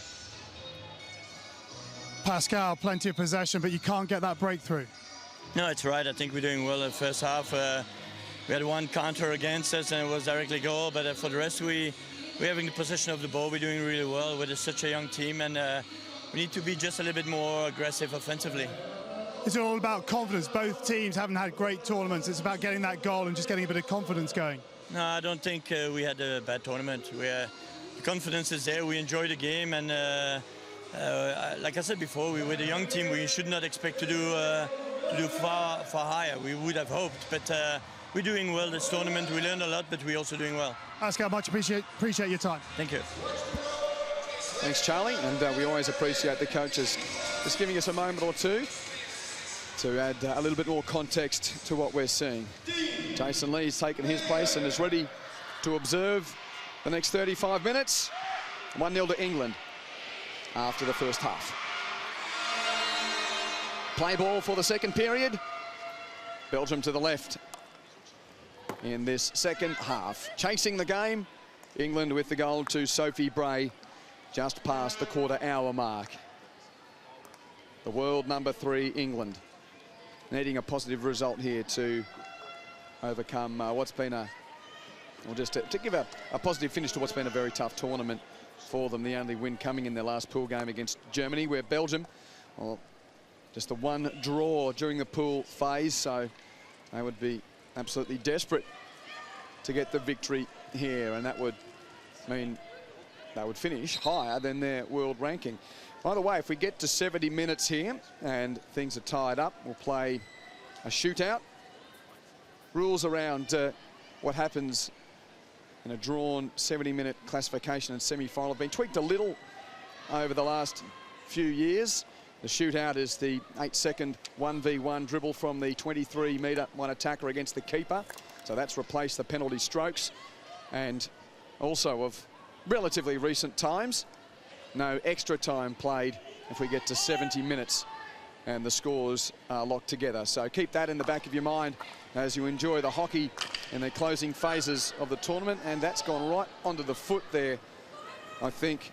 Pascal, plenty of possession, but you can't get that breakthrough. No, it's right. I think we're doing well in the first half. We had 1 counter against us, and it was directly goal. But for the rest, we're having the possession of the ball. We're doing really well with such a young team, and we need to be just a little bit more aggressive offensively. It's all about confidence. Both teams haven't had great tournaments. It's about getting that goal and just getting a bit of confidence going. No, I don't think we had a bad tournament. The confidence is there. We enjoy the game, and like I said before, we were a young team. We should not expect to do far higher. We would have hoped, but we're doing well this tournament. We learned a lot, but we're also doing well. Pascal, much appreciate your time. Thank you. Thanks, Charlie, and we always appreciate the coaches just giving us a moment or two to add a little bit more context to what we're seeing. Jason Lee's taken his place and is ready to observe the next 35 minutes. 1-0 to England after the first half. Play ball for the second period. Belgium to the left in this second half. Chasing the game, England with the goal to Sophie Bray just past the quarter-hour mark. The world number 3, England, needing a positive result here to overcome what's been a, or just to give a positive finish to what's been a very tough tournament for them. The only win coming in their last pool game against Germany, where Belgium, well, just the one draw during the pool phase, so they would be absolutely desperate to get the victory here, and that would mean they would finish higher than their world ranking. By the way, if we get to 70 minutes here and things are tied up, we'll play a shootout. Rules around what happens in a drawn 70-minute classification and semi-final have been tweaked a little over the last few years. The shootout is the 8-second 1v1 dribble from the 23-metre one attacker against the keeper. So that's replaced the penalty strokes. And also of relatively recent times, no extra time played if we get to 70 minutes and the scores are locked together. So keep that in the back of your mind as you enjoy the hockey in the closing phases of the tournament. And that's gone right onto the foot there, I think.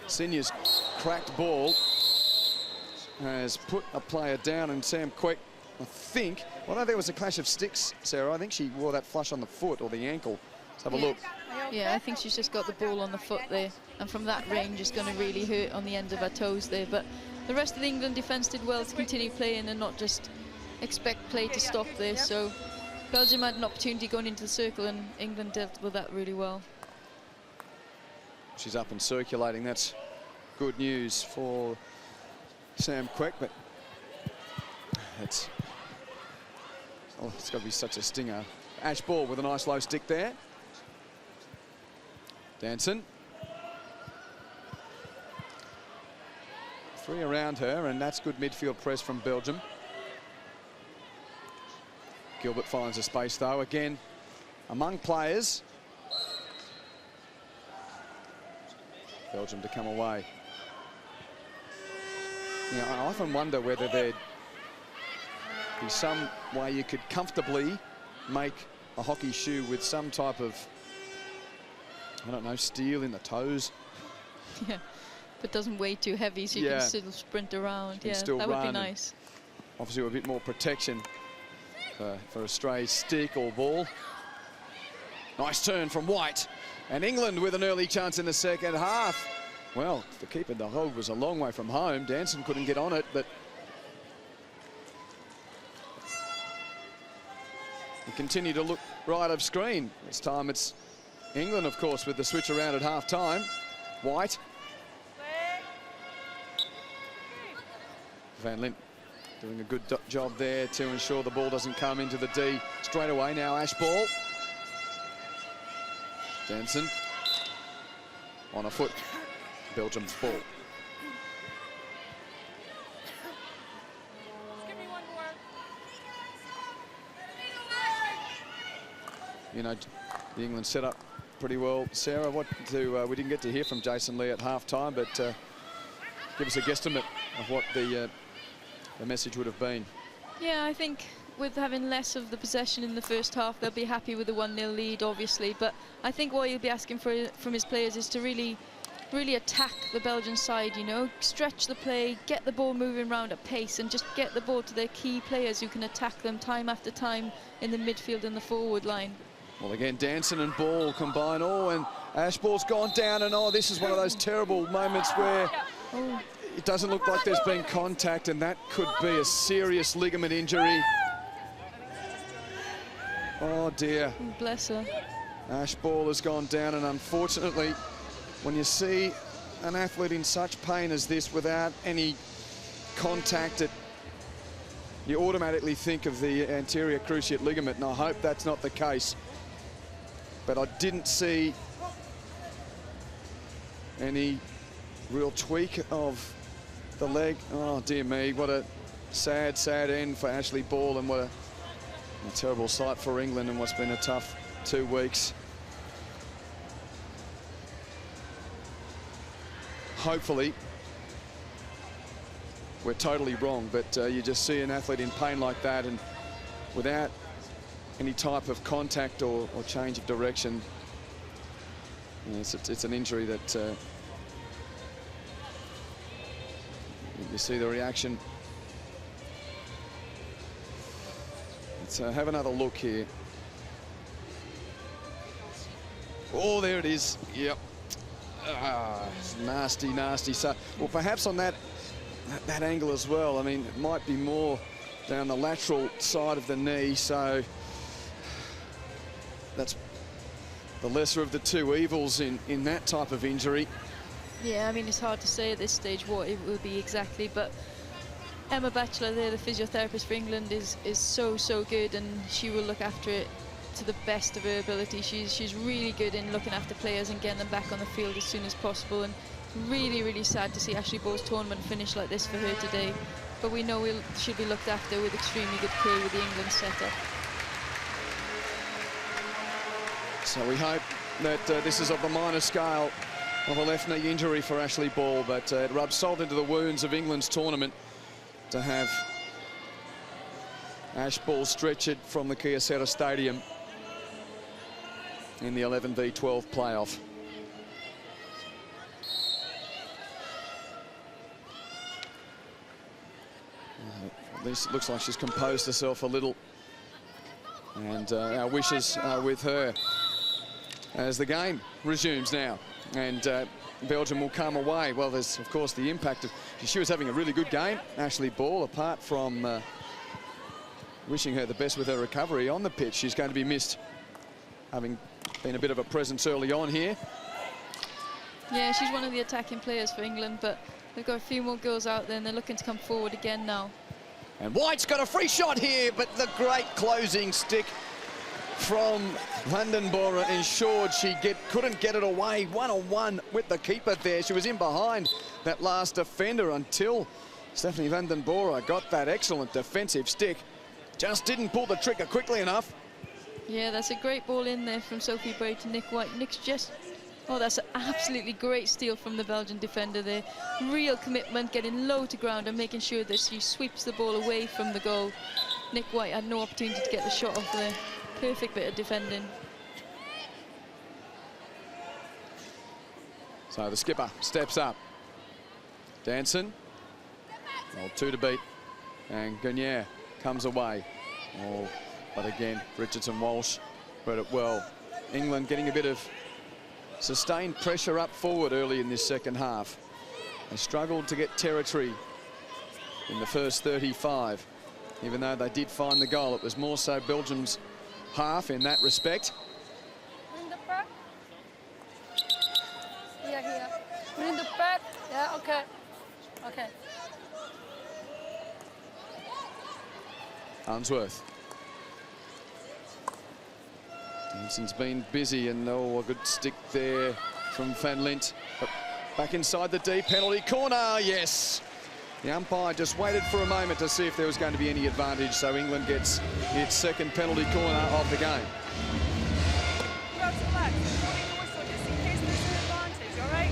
Senior's cracked ball has put a player down, and Sam Quek, I think, although there was a clash of sticks, Sarah, I think she wore that flush on the foot or the ankle. Let's have a look. Yeah, I think she's just got the ball on the foot there, and from that range it's going to really hurt on the end of her toes there. But the rest of the England defence did well to continue playing and not just expect play to stop there. So Belgium had an opportunity going into the circle, and England dealt with that really well. She's up and circulating. That's good news for Sam Quek, but it's got to be such a stinger. Ash Ball with a nice low stick there. Danson. 3 around her, and that's good midfield press from Belgium. Gilbert finds a space though, again among players. Belgium to come away. You know, I often wonder whether there'd be some way you could comfortably make a hockey shoe with some type of, I don't know, steel in the toes. Yeah, but doesn't weigh too heavy, so you can still sprint around. Yeah, that would be nice. Obviously, a bit more protection for a stray stick or ball. Nice turn from White, and England with an early chance in the second half. Well, the keeper, the Hague, was a long way from home. Danson couldn't get on it, but we continue to look right of screen. This time it's England, of course, with the switch around at half-time. White. Van Lint doing a good job there to ensure the ball doesn't come into the D straight away. Now Ash Ball. Danson on a foot. Belgium's ball. You know, the England set up pretty well. Sarah, we didn't get to hear from Jason Lee at half-time, but give us a guesstimate of what the message would have been. Yeah, I think with having less of the possession in the first half, they'll be happy with the 1-0 lead, obviously. But I think what he'll be asking from his players is to really attack the Belgian side, you know, stretch the play, get the ball moving around at pace, and just get the ball to their key players who can attack them time after time in the midfield and the forward line. Well, again, Danson and Ball combine. Oh, and Ash Ball's gone down, and oh, this is one of those terrible moments where it doesn't look like there's been contact, and that could be a serious ligament injury. Oh, dear. Bless her. Ash Ball has gone down, and unfortunately, when you see an athlete in such pain as this without any contact, you automatically think of the anterior cruciate ligament, and I hope that's not the case. But I didn't see any real tweak of the leg. Oh, dear me, what a sad, sad end for Ashley Ball, and what a terrible sight for England in what's been a tough 2 weeks. Hopefully, we're totally wrong, but you just see an athlete in pain like that, and without any type of contact or change of direction, it's an injury that you see the reaction. Let's have another look here. Oh, there it is. Yep. Nasty, nasty. So, well, perhaps on that angle as well. I mean, it might be more down the lateral side of the knee. So that's the lesser of the two evils in that type of injury. Yeah, I mean, it's hard to say at this stage what it will be exactly, but Emma Batchelor there, the physiotherapist for England, is so good, and she will look after it to the best of her ability. She's really good in looking after players and getting them back on the field as soon as possible, and really sad to see Ashley Ball's tournament finish like this for her today. But we know she'll be looked after with extremely good care with the England setup. So we hope that this is of the minor scale of a left knee injury for Ashley Ball, but it rubs salt into the wounds of England's tournament to have Ash Ball stretchered from the Kyocera Stadium in the 11v12 playoff. This looks like she's composed herself a little, and our wishes are with her as the game resumes now, and Belgium will come away. Well, there's of course the impact of, she was having a really good game, Ashley Ball, apart from wishing her the best with her recovery on the pitch. She's going to be missed, having been a bit of a presence early on here. Yeah, she's one of the attacking players for England, but they've got a few more girls out there and they're looking to come forward again now. And White's got a free shot here, but the great closing stick from Vandenbora ensured she couldn't get it away. One-on-one with the keeper there. She was in behind that last defender until Stephanie Vandenbora got that excellent defensive stick. Just didn't pull the trigger quickly enough. Yeah, that's a great ball in there from Sophie Bray to Nick White. Nick's just, oh, that's an absolutely great steal from the Belgian defender there. Real commitment, getting low to ground and making sure that she sweeps the ball away from the goal. Nick White had no opportunity to get the shot off there. Perfect bit of defending. So the skipper steps up. Danson, well, 2 to beat, and Gagnère comes away. Oh, but again, Richardson Walsh read it well. England getting a bit of sustained pressure up forward early in this second half. They struggled to get territory in the first 35. Even though they did find the goal, it was more so Belgium's half in that respect. In the back. Here. In the back. Yeah, okay. Okay. Unsworth. Danson's been busy, and oh, a good stick there from Van Lint. But back inside the deep penalty corner, yes. The umpire just waited for a moment to see if there was going to be any advantage, so England gets its second penalty corner of the game.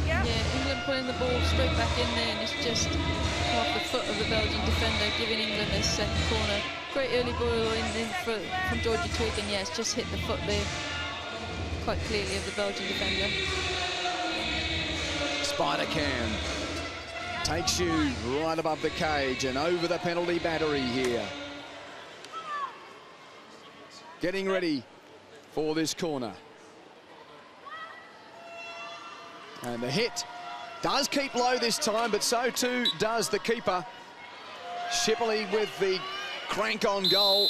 Yeah, England putting the ball straight back in there, and it's just off the foot of the Belgian defender, giving England their second corner. Great early ball in from Georgie Twig, and yeah, it's just hit the foot there quite clearly of the Belgian defender. Spider Cam takes you right above the cage and over the penalty battery here. Getting ready for this corner. And the hit does keep low this time, but so too does the keeper. Shipley with the crank on goal.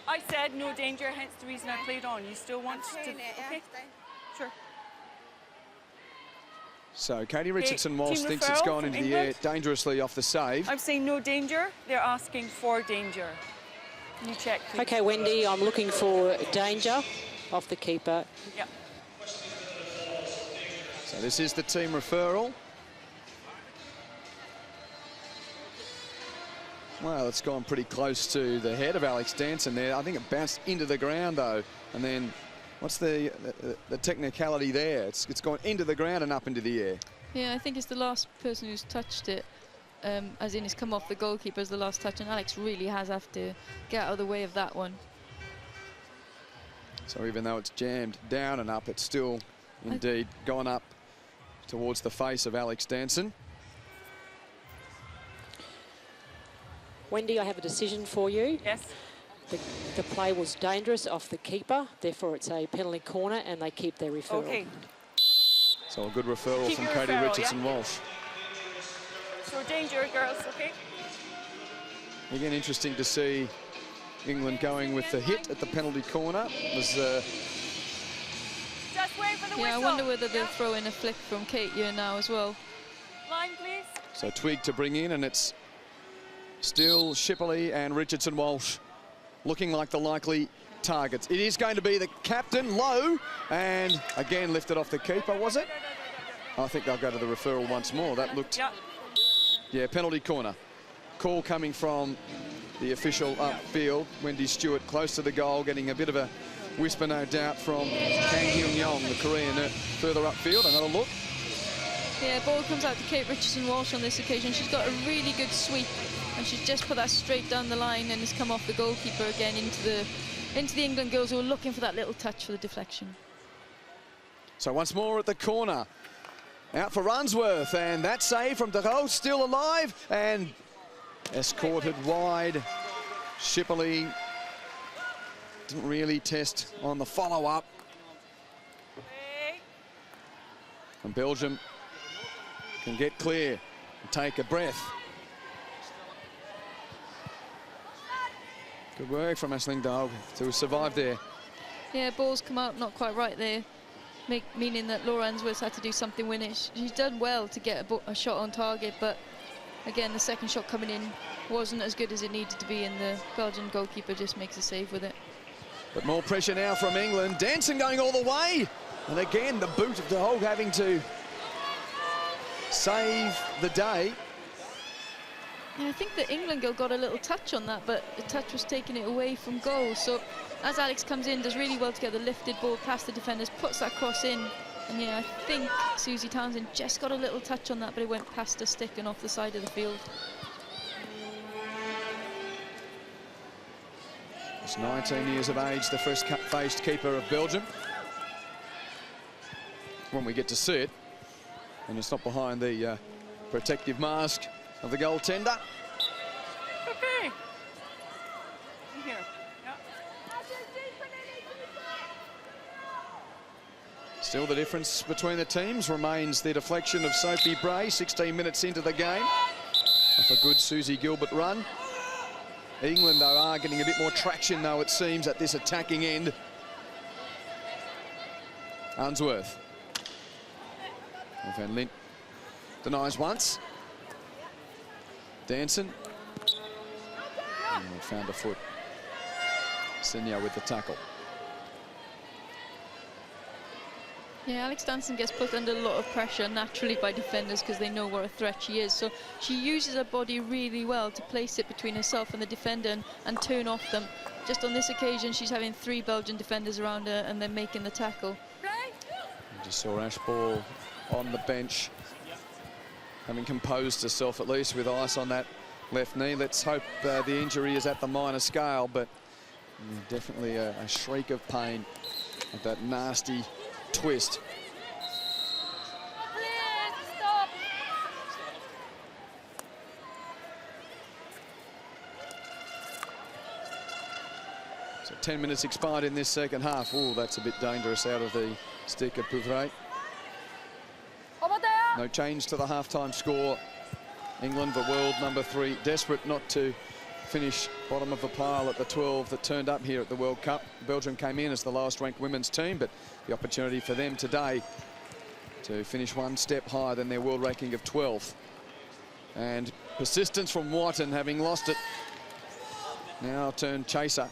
I said no danger, hence the reason I played on. You still want to... Okay, sure. So Katie Richardson-Walsh thinks it's gone into the air dangerously off the save. I'm saying no danger. They're asking for danger. Can you check, please? Okay, Wendy, I'm looking for danger off the keeper. Yep. So this is the team referral. Well, it's gone pretty close to the head of Alex Danson there. I think it bounced into the ground though, and then what's the technicality there? It's gone into the ground and up into the air. Yeah, I think it's the last person who's touched it, as in it's come off the goalkeeper as the last touch, and Alex really has have to get out of the way of that one. So even though it's jammed down and up, it's still indeed gone up towards the face of Alex Danson. Wendy, I have a decision for you. Yes. The play was dangerous off the keeper, therefore it's a penalty corner and they keep their referral. Okay. So a good referral Keep from your Katie referral, Richardson-Walsh. So danger, girls, okay? Again, interesting to see England going with the hit at the penalty corner. It was Just wait for the whistle. Yeah, I wonder whether they'll throw in a flick from Kate here now as well. Line, please. so Twig to bring in, and it's still Shipley and Richardson-Walsh looking like the likely targets. It is going to be the captain, low, and again lifted off the keeper, was it? I think they'll go to the referral once more. That looked, yeah, penalty corner. Call coming from the official upfield. Wendy Stewart close to the goal, getting a bit of a whisper, no doubt, from Kang Hyun-yong, the Korean, further upfield. Another look. Yeah, ball comes out to Kate Richardson-Walsh on this occasion. She's got a really good sweep, and she's just put that straight down the line and has come off the goalkeeper again into the England girls who are looking for that little touch for the deflection. So once more at the corner. Out for Unsworth, and that save from DeHoe still alive and escorted wide. Shipley didn't really test on the follow-up. And Belgium can get clear and take a breath. Good work from Aisling Dog to survive there. Yeah, ball's come out not quite right there, meaning that Laura Unsworth had to do something with it. She's done well to get a shot on target, but again, the second shot coming in wasn't as good as it needed to be, and the Belgian goalkeeper just makes a save with it. But more pressure now from England. Danson going all the way. And again, the boot of DeHoe having to save the day. Yeah, I think the England girl got a little touch on that, but the touch was taking it away from goal. So as Alex comes in, does really well to get the lifted ball past the defenders, puts that cross in. And yeah, I think Susie Townsend just got a little touch on that, but it went past the stick and off the side of the field. He's 19 years of age, the first faced keeper of Belgium. When we get to see it, and it's not behind the protective mask of the goaltender. Okay. Here. Yeah. Still, the difference between the teams remains the deflection of Sophie Bray, 16 minutes into the game, off a good Susie Gilbert run. England, though, are getting a bit more traction, though, it seems, at this attacking end. Unsworth. Van Lint denies once. Danson. And found a foot. Senior with the tackle. Yeah, Alex Danson gets put under a lot of pressure naturally by defenders because they know what a threat she is. So she uses her body really well to place it between herself and the defender and turn off them. Just on this occasion, she's having 3 Belgian defenders around her and they're making the tackle. You just saw Ash Ball on the bench, having composed herself at least with ice on that left knee. Let's hope the injury is at the minor scale, but definitely a shriek of pain at that nasty twist. Stop. So 10 minutes expired in this second half. Oh, that's a bit dangerous out of the stick of Pouvret. No change to the half-time score. England, the world number 3, desperate not to finish bottom of the pile at the 12 that turned up here at the World Cup. Belgium came in as the lowest ranked women's team, but the opportunity for them today to finish one step higher than their world ranking of 12th. And persistence from Whiten, having lost it, now turned chaser.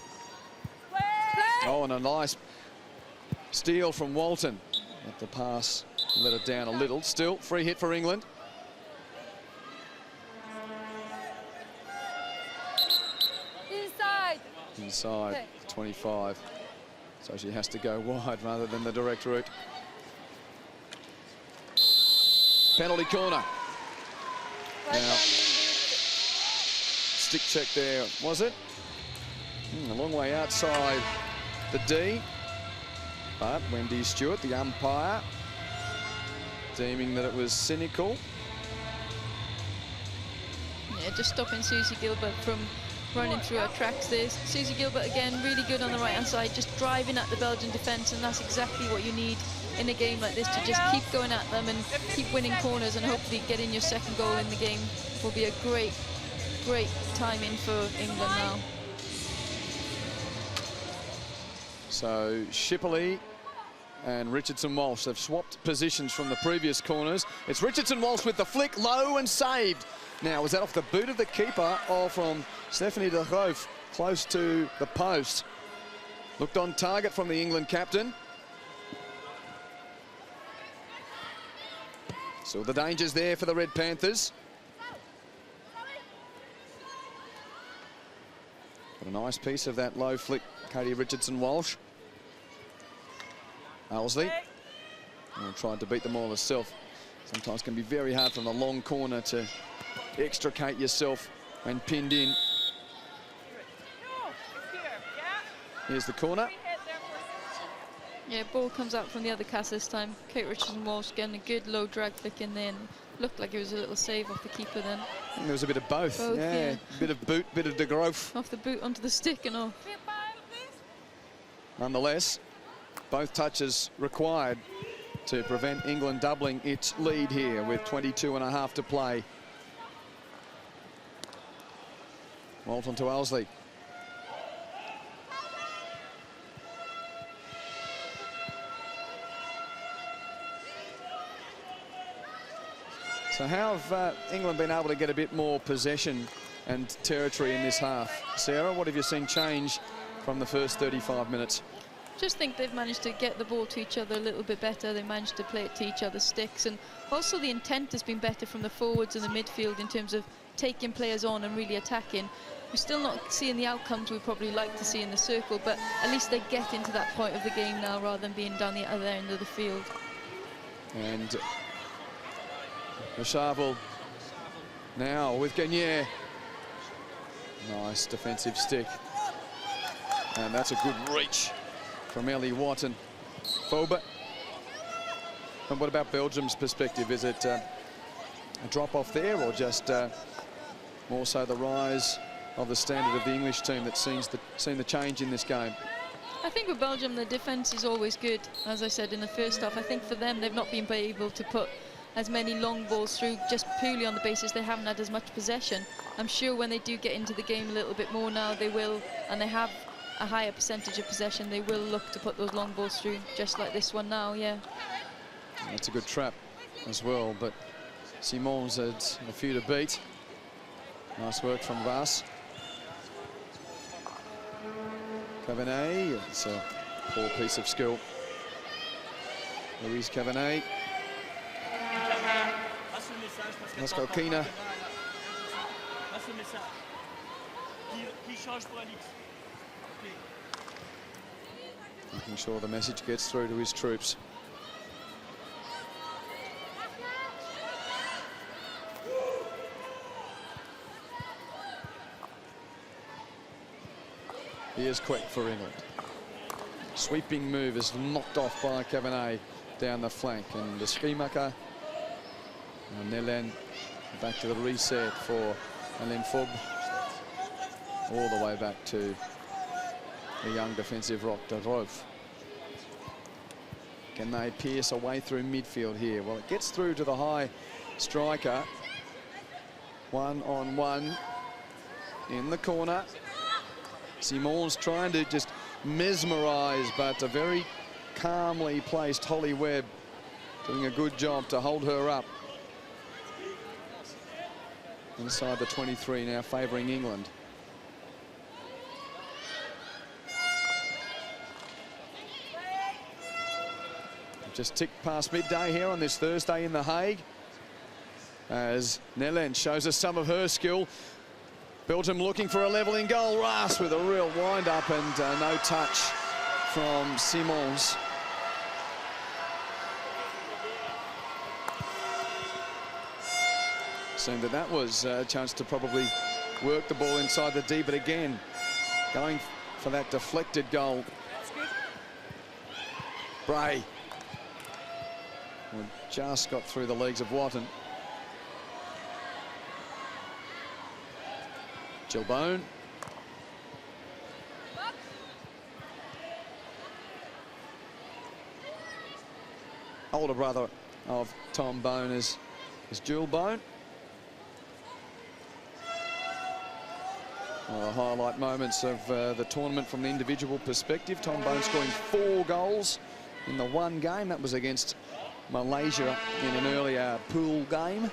Oh, and a nice steal from Walton. Let the pass let it down a little. Still, free hit for England. Inside 25. So she has to go wide rather than the direct route. Penalty corner. Now, stick check there, was it? A long way outside the D. But Wendy Stewart, the umpire, deeming that it was cynical. Yeah, centre, just stopping Susie Gilbert from running through her tracks there. Susie Gilbert, again, really good on the right-hand side, just driving at the Belgian defence, and that's exactly what you need in a game like this, to just keep going at them and keep winning corners, and hopefully getting your second goal in the game will be a great timing for England now. So Shipley and Richardson-Walsh have swapped positions from the previous corners. It's Richardson-Walsh with the flick, low and saved. Now, was that off the boot of the keeper or from Stephanie de Groof, close to the post? Looked on target from the England captain. So the dangers there for the Red Panthers. But a nice piece of that low flick, Katie Richardson-Walsh. Owsley tried to beat them all herself. Sometimes can be very hard from the long corner to extricate yourself when pinned in. Here's the corner. Yeah, ball comes out from the other cast this time. Kate Richardson-Walsh getting a good low drag flick in there. Looked like it was a little save off the keeper then. I think there was a bit of both. Yeah. Bit of boot, bit of de Groof. Off the boot onto the stick and off. Nonetheless, both touches required to prevent England doubling its lead here with 22.5 to play. Walton to Owsley. So how have England been able to get a bit more possession and territory in this half? Sarah, what have you seen change from the first 35 minutes? Just think they've managed to get the ball to each other a little bit better. They managed to play it to each other's sticks, and also the intent has been better from the forwards and the midfield in terms of taking players on and really attacking. We're still not seeing the outcomes we probably like to see in the circle, but at least they get into that point of the game now rather than being down the other end of the field. And Mashavel now with Gagne. Nice defensive stick. And that's a good reach from Ellie Watton. Foba. And what about Belgium's perspective? Is it a drop-off there, or just more so the rise of the standard of the English team that's seen the change in this game? I think with Belgium, the defence is always good. As I said in the first half, I think for them, they've not been able to put as many long balls through just purely on the basis they haven't had as much possession. I'm sure when they do get into the game a little bit more now, they will, and they have a higher percentage of possession, they will look to put those long balls through, just like this one now, yeah. That's a good trap as well, but Simons had a few to beat. Nice work from Vass. Cavenet, it's a poor piece of skill. Louise Cavenet. Pascal Kina. Making sure the message gets through to his troops. Here's quick for England. Sweeping move is knocked off by Cavenet down the flank, and the Schiemaker and Nelen back to the reset for Alain Fob, all the way back to the young defensive rock de Groof. Can they pierce a way through midfield here? Well, it gets through to the high striker. 1-on-1 in the corner. Simons trying to just mesmerise, but a very calmly placed Holly Webb doing a good job to hold her up. Inside the 23 now, favouring England. Just ticked past midday here on this Thursday in The Hague, as Nelen shows us some of her skill. Belgium looking for a levelling goal. Ras with a real wind-up, and no touch from Simons. Seemed that was a chance to probably work the ball inside the D, but again, going for that deflected goal. Bray just got through the legs of Watton. Jill Bone. Older brother of Tom Bone is Jill Bone. One of the highlight moments of the tournament from the individual perspective. Tom Bone scoring 4 goals in the one game. That was against Malaysia in an earlier pool game.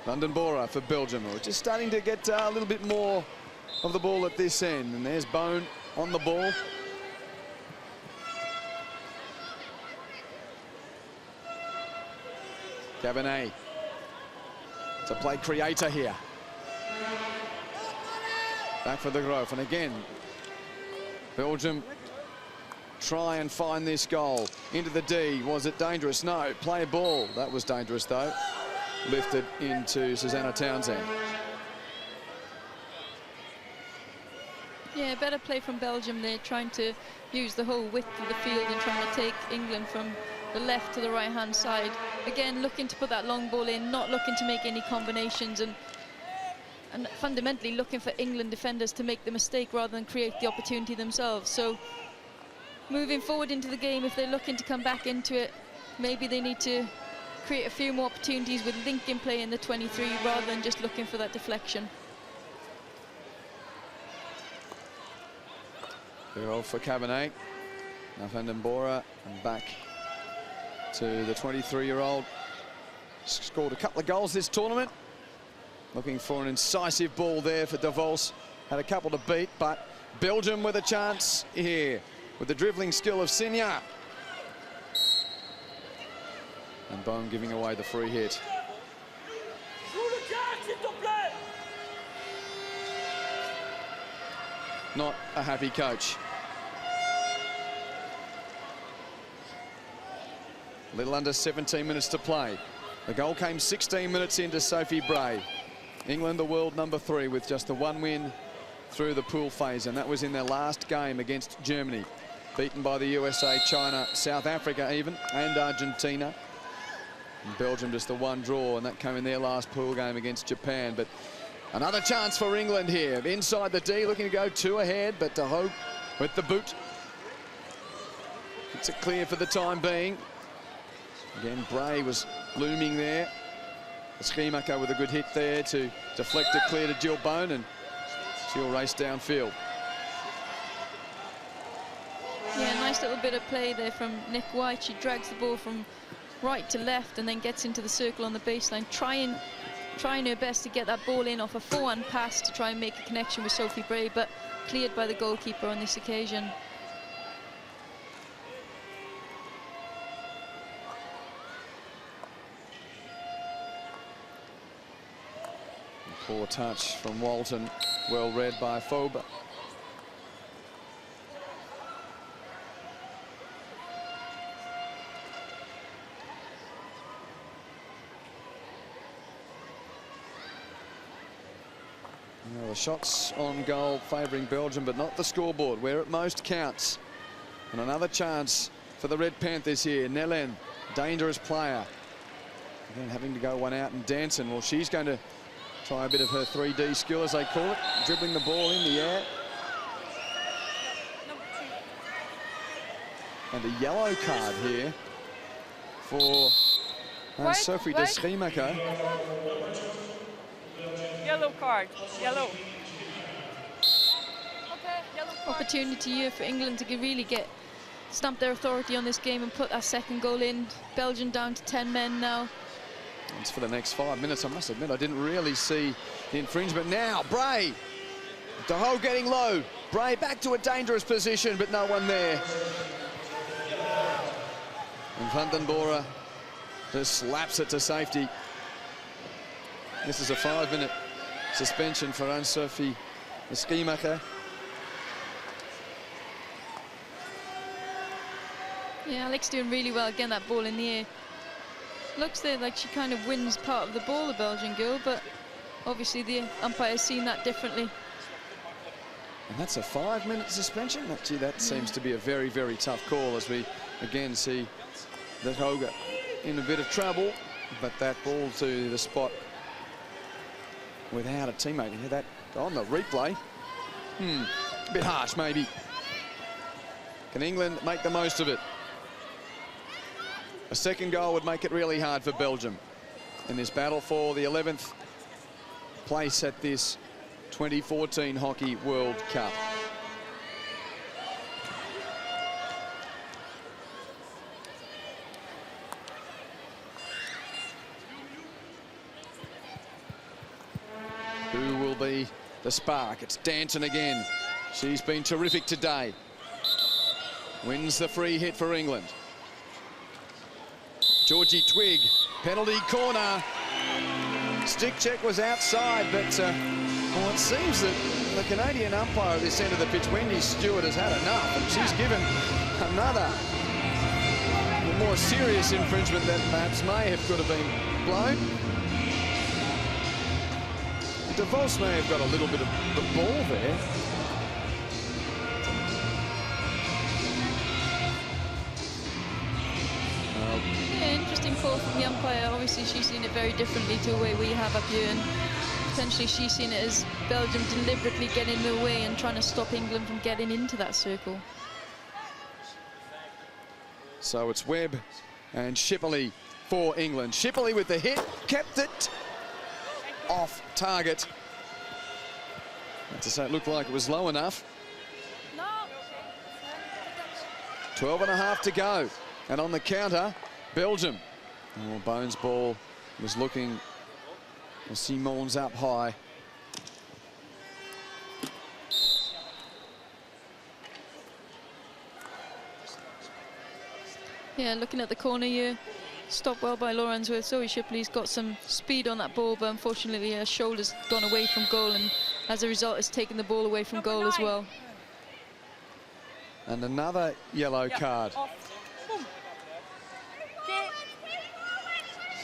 Van den Bora for Belgium. We're just starting to get a little bit more of the ball at this end. And there's Bone on the ball. Cabernet. It's a play creator here. Back for the Grove, and again, Belgium try and find this goal. Into the D, was it dangerous? No, play ball. That was dangerous though. Lifted into Susanna Townsend. Yeah, better play from Belgium. They're trying to use the whole width of the field and trying to take England from the left to the right-hand side. Again, looking to put that long ball in, not looking to make any combinations, and fundamentally looking for England defenders to make the mistake rather than create the opportunity themselves. So moving forward into the game, if they're looking to come back into it, maybe they need to create a few more opportunities with linking play in the 23 rather than just looking for that deflection. They're all for Cabernet. Now Van den Bora and back to the 23-year-old. Scored a couple of goals this tournament. Looking for an incisive ball there for De Vos. Had a couple to beat, but Belgium with a chance here with the dribbling skill of Signa. And Bone giving away the free hit. Not a happy coach. A little under 17 minutes to play. The goal came 16 minutes into Sophie Bray. England, the world number 3, with just the 1 win through the pool phase, and that was in their last game against Germany. Beaten by the USA, China, South Africa even, and Argentina. And Belgium just the 1 draw, and that came in their last pool game against Japan. But another chance for England here. Inside the D, looking to go 2 ahead, but De Hoog with the boot. It's a clear for the time being. Again, Bray was looming there. Schumacher with a good hit there to deflect it clear to Jill Bone, and she'll race downfield. Yeah, nice little bit of play there from Nick White. She drags the ball from right to left and then gets into the circle on the baseline, trying her best to get that ball in off a forehand pass to try and make a connection with Sophie Bray, but cleared by the goalkeeper on this occasion. Poor touch from Walton, well read by Foba. Well, the shots on goal favouring Belgium, but not the scoreboard, where it most counts. And another chance for the Red Panthers here. Nellen, dangerous player. Again, having to go one out, and Danson, well, she's going to try a bit of her 3D skill, as they call it, dribbling the ball in the air. And a yellow card here for Sophie de Schumacher. Yellow card, yellow. Okay, yellow card. Opportunity here for England to really stamp their authority on this game and put that second goal in. Belgium down to 10 men now. It's for the next 5 minutes. I must admit, I didn't really see the infringement. Now, Bray. De Hoog getting low. Bray back to a dangerous position, but no one there. And Van den Bora just slaps it to safety. This is a 5-minute suspension for Anne-Sophie Schumacher. Yeah, Alex doing really well. Again, that ball in the air. Looks there like she kind of wins part of the ball, the Belgian girl, but obviously the umpire's seen that differently. And that's a 5-minute suspension. Actually, that seems to be a very, very tough call, as we again see that Hoga in a bit of trouble, but that ball to the spot without a teammate. Hear that on the replay. A bit harsh, maybe. Can England make the most of it? A second goal would make it really hard for Belgium in this battle for the 11th place at this 2014 Hockey World Cup. Who will be the spark? It's Danton again. She's been terrific today. Wins the free hit for England. Georgie Twigg, penalty corner. Stick check was outside, but well, it seems that the Canadian umpire at this end of the pitch, Wendy Stewart, has had enough, and she's given another more serious infringement that perhaps could have been blown. DeVos may have got a little bit of the ball there. Yeah, interesting call from the umpire. Obviously, she's seen it very differently to the way we have up here, and potentially she's seen it as Belgium deliberately getting in the way and trying to stop England from getting into that circle. So it's Webb and Shipley for England. Shipley with the hit, kept it off target. To say it looked like it was low enough. 12.5 to go. And on the counter, Belgium. Oh, Bones' ball was looking. Simon's up high. Yeah, looking at the corner here, stopped well by Lawrence. Zoe Shipley's got some speed on that ball, but unfortunately her shoulder's gone away from goal, and as a result it's taken the ball away from goal as well. And another yellow card.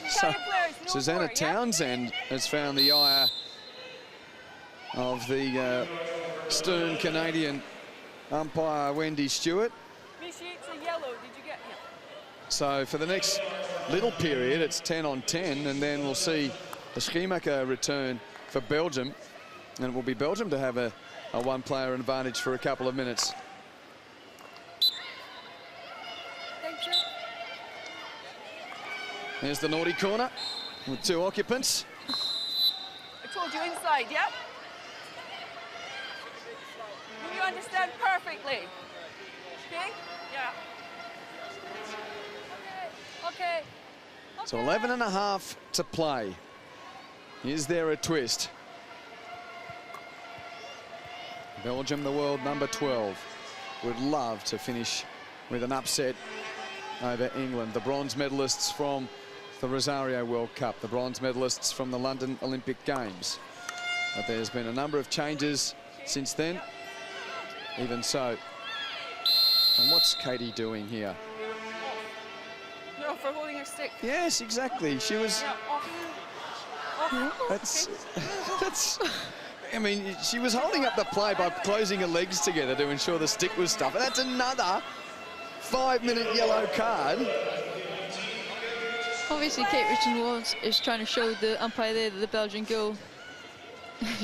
So Susanna Townsend has found the ire of the stern Canadian umpire Wendy Stewart. So for the next little period, it's 10 on 10, and then we'll see the Schumacher return for Belgium, and it will be Belgium to have a one-player advantage for a couple of minutes. There's the naughty corner with 2 occupants. I told you inside, yeah? You understand perfectly. Okay? Yeah. Okay. So 11.5 to play. Is there a twist? Belgium, the world number 12, would love to finish with an upset over England. The bronze medalists from the Rosario World Cup, the bronze medalists from the London Olympic Games. But there's been a number of changes since then. Even so. And what's Katie doing here? No, for holding her stick. Yes, exactly. She was... Yeah, off. That's... I mean, she was holding up the play by closing her legs together to ensure the stick was stuck. And that's another 5-minute yellow card. Obviously, Kate Richardson is trying to show the umpire there that the Belgian goal.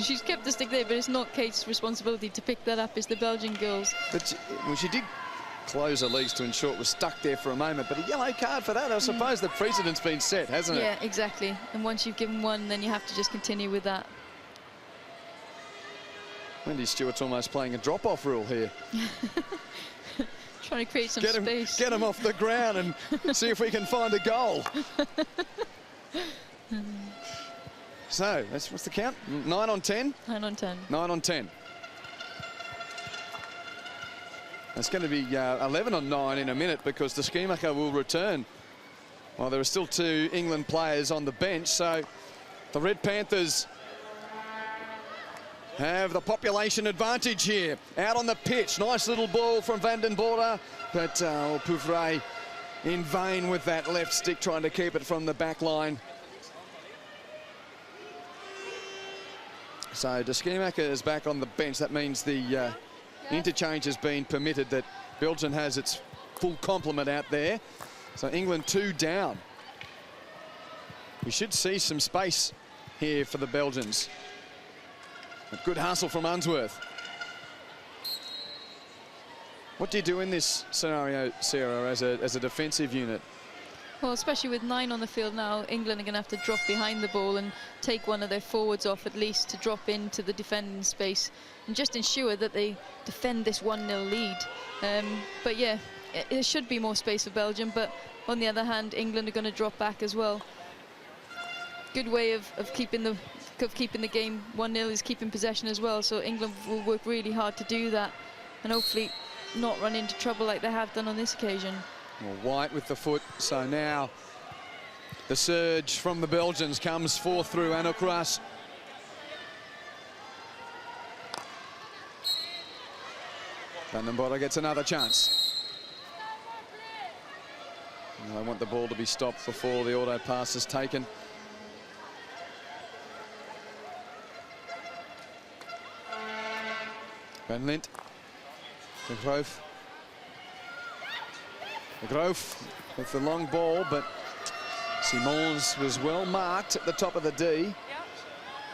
She's kept the stick there, but it's not Kate's responsibility to pick that up. It's the Belgian goals. But she did close her legs to ensure it was stuck there for a moment. But a yellow card for that, I suppose the precedent's been set, hasn't it? Yeah, exactly. And once you've given one, then you have to just continue with that. Wendy Stewart's almost playing a drop-off rule here. Trying to create some space. Get him off the ground and see if we can find a goal. So, what's the count? 9 on 10? 9 on 10. 9 on 10. It's going to be 11 on 9 in a minute because the Schumacher will return. Well, there are still 2 England players on the bench, so the Red Panthers have the population advantage here. Out on the pitch, nice little ball from Van den Border, but Pouvray in vain with that left stick, trying to keep it from the back line. So De Schumacher is back on the bench. That means the interchange has been permitted, that Belgium has its full complement out there. So England 2 down. We should see some space here for the Belgians. But good hustle from Unsworth. What do you do in this scenario, Sarah, as a defensive unit? Well, especially with 9 on the field now, England are going to have to drop behind the ball and take one of their forwards off at least to drop into the defending space and just ensure that they defend this 1-0 lead. But yeah, there should be more space for Belgium, but on the other hand, England are going to drop back as well. Good way of keeping the game 1-0 is keeping possession as well, so England will work really hard to do that and hopefully not run into trouble like they have done on this occasion. Well, White with the foot, so now the surge from the Belgians comes forth through Anokras. Vandenbode gets another chance. And they want the ball to be stopped before the auto pass is taken. Van Lint, De Groof. De Groof with the long ball, but Simons was well marked at the top of the D.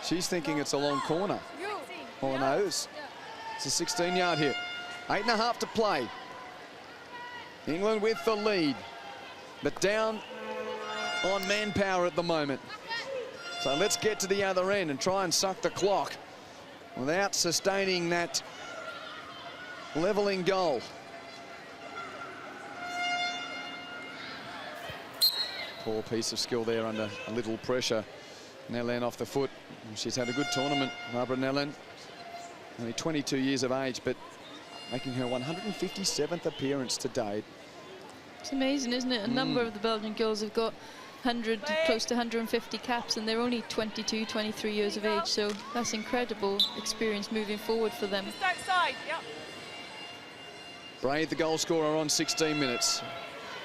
She's thinking it's a long corner. Oh no, it's a 16-yard hit. 8.5 to play. England with the lead, but down on manpower at the moment. So let's get to the other end and try and suck the clock without sustaining that leveling goal. Poor piece of skill there under a little pressure. Nellen off the foot. She's had a good tournament, Barbara Nellen. Only 22 years of age, but making her 157th appearance to date. It's amazing, isn't it? A number of the Belgian girls have got close to 150 caps, and they're only 22, 23 years of age, so that's incredible experience moving forward for them. Just outside, yep. Braid, the goal scorer, on 16 minutes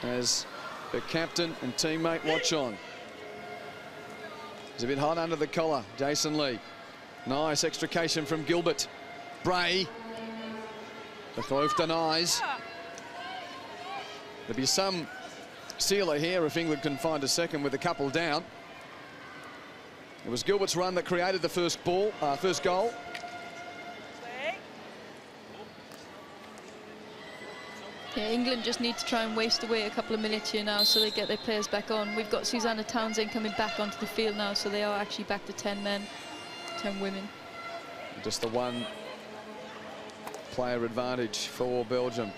as the captain and teammate watch on. He's a bit hot under the collar, Jason Lee. Nice extrication from Gilbert. Bray. The Groof denies. There'll be some sealer here if England can find a second with a couple down. It was Gilbert's run that created the first goal. Yeah, England just need to try and waste away a couple of minutes here now so they get their players back on. We've got Susanna Townsend coming back onto the field now, so they are actually back to 10 men, 10 women. Just the one player advantage for Belgium.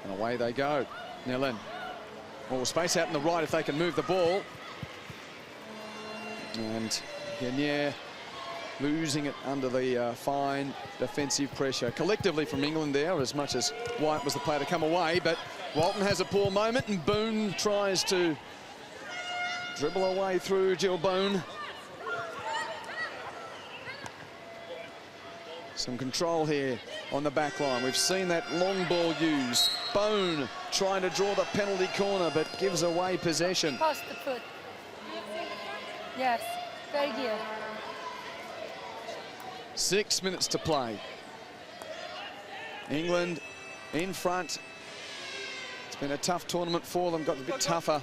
And away they go. Nellen. More space out in the right if they can move the ball. And Gagnier losing it under the fine defensive pressure collectively from England there, as much as White was the player to come away. But Walton has a poor moment, and Boone tries to dribble away through Jill Boone. Some control here on the back line. We've seen that long ball used. Boone trying to draw the penalty corner, but gives away possession. Past the foot. Yes, very good. 6 minutes to play. England in front. It's been a tough tournament for them, got a bit tougher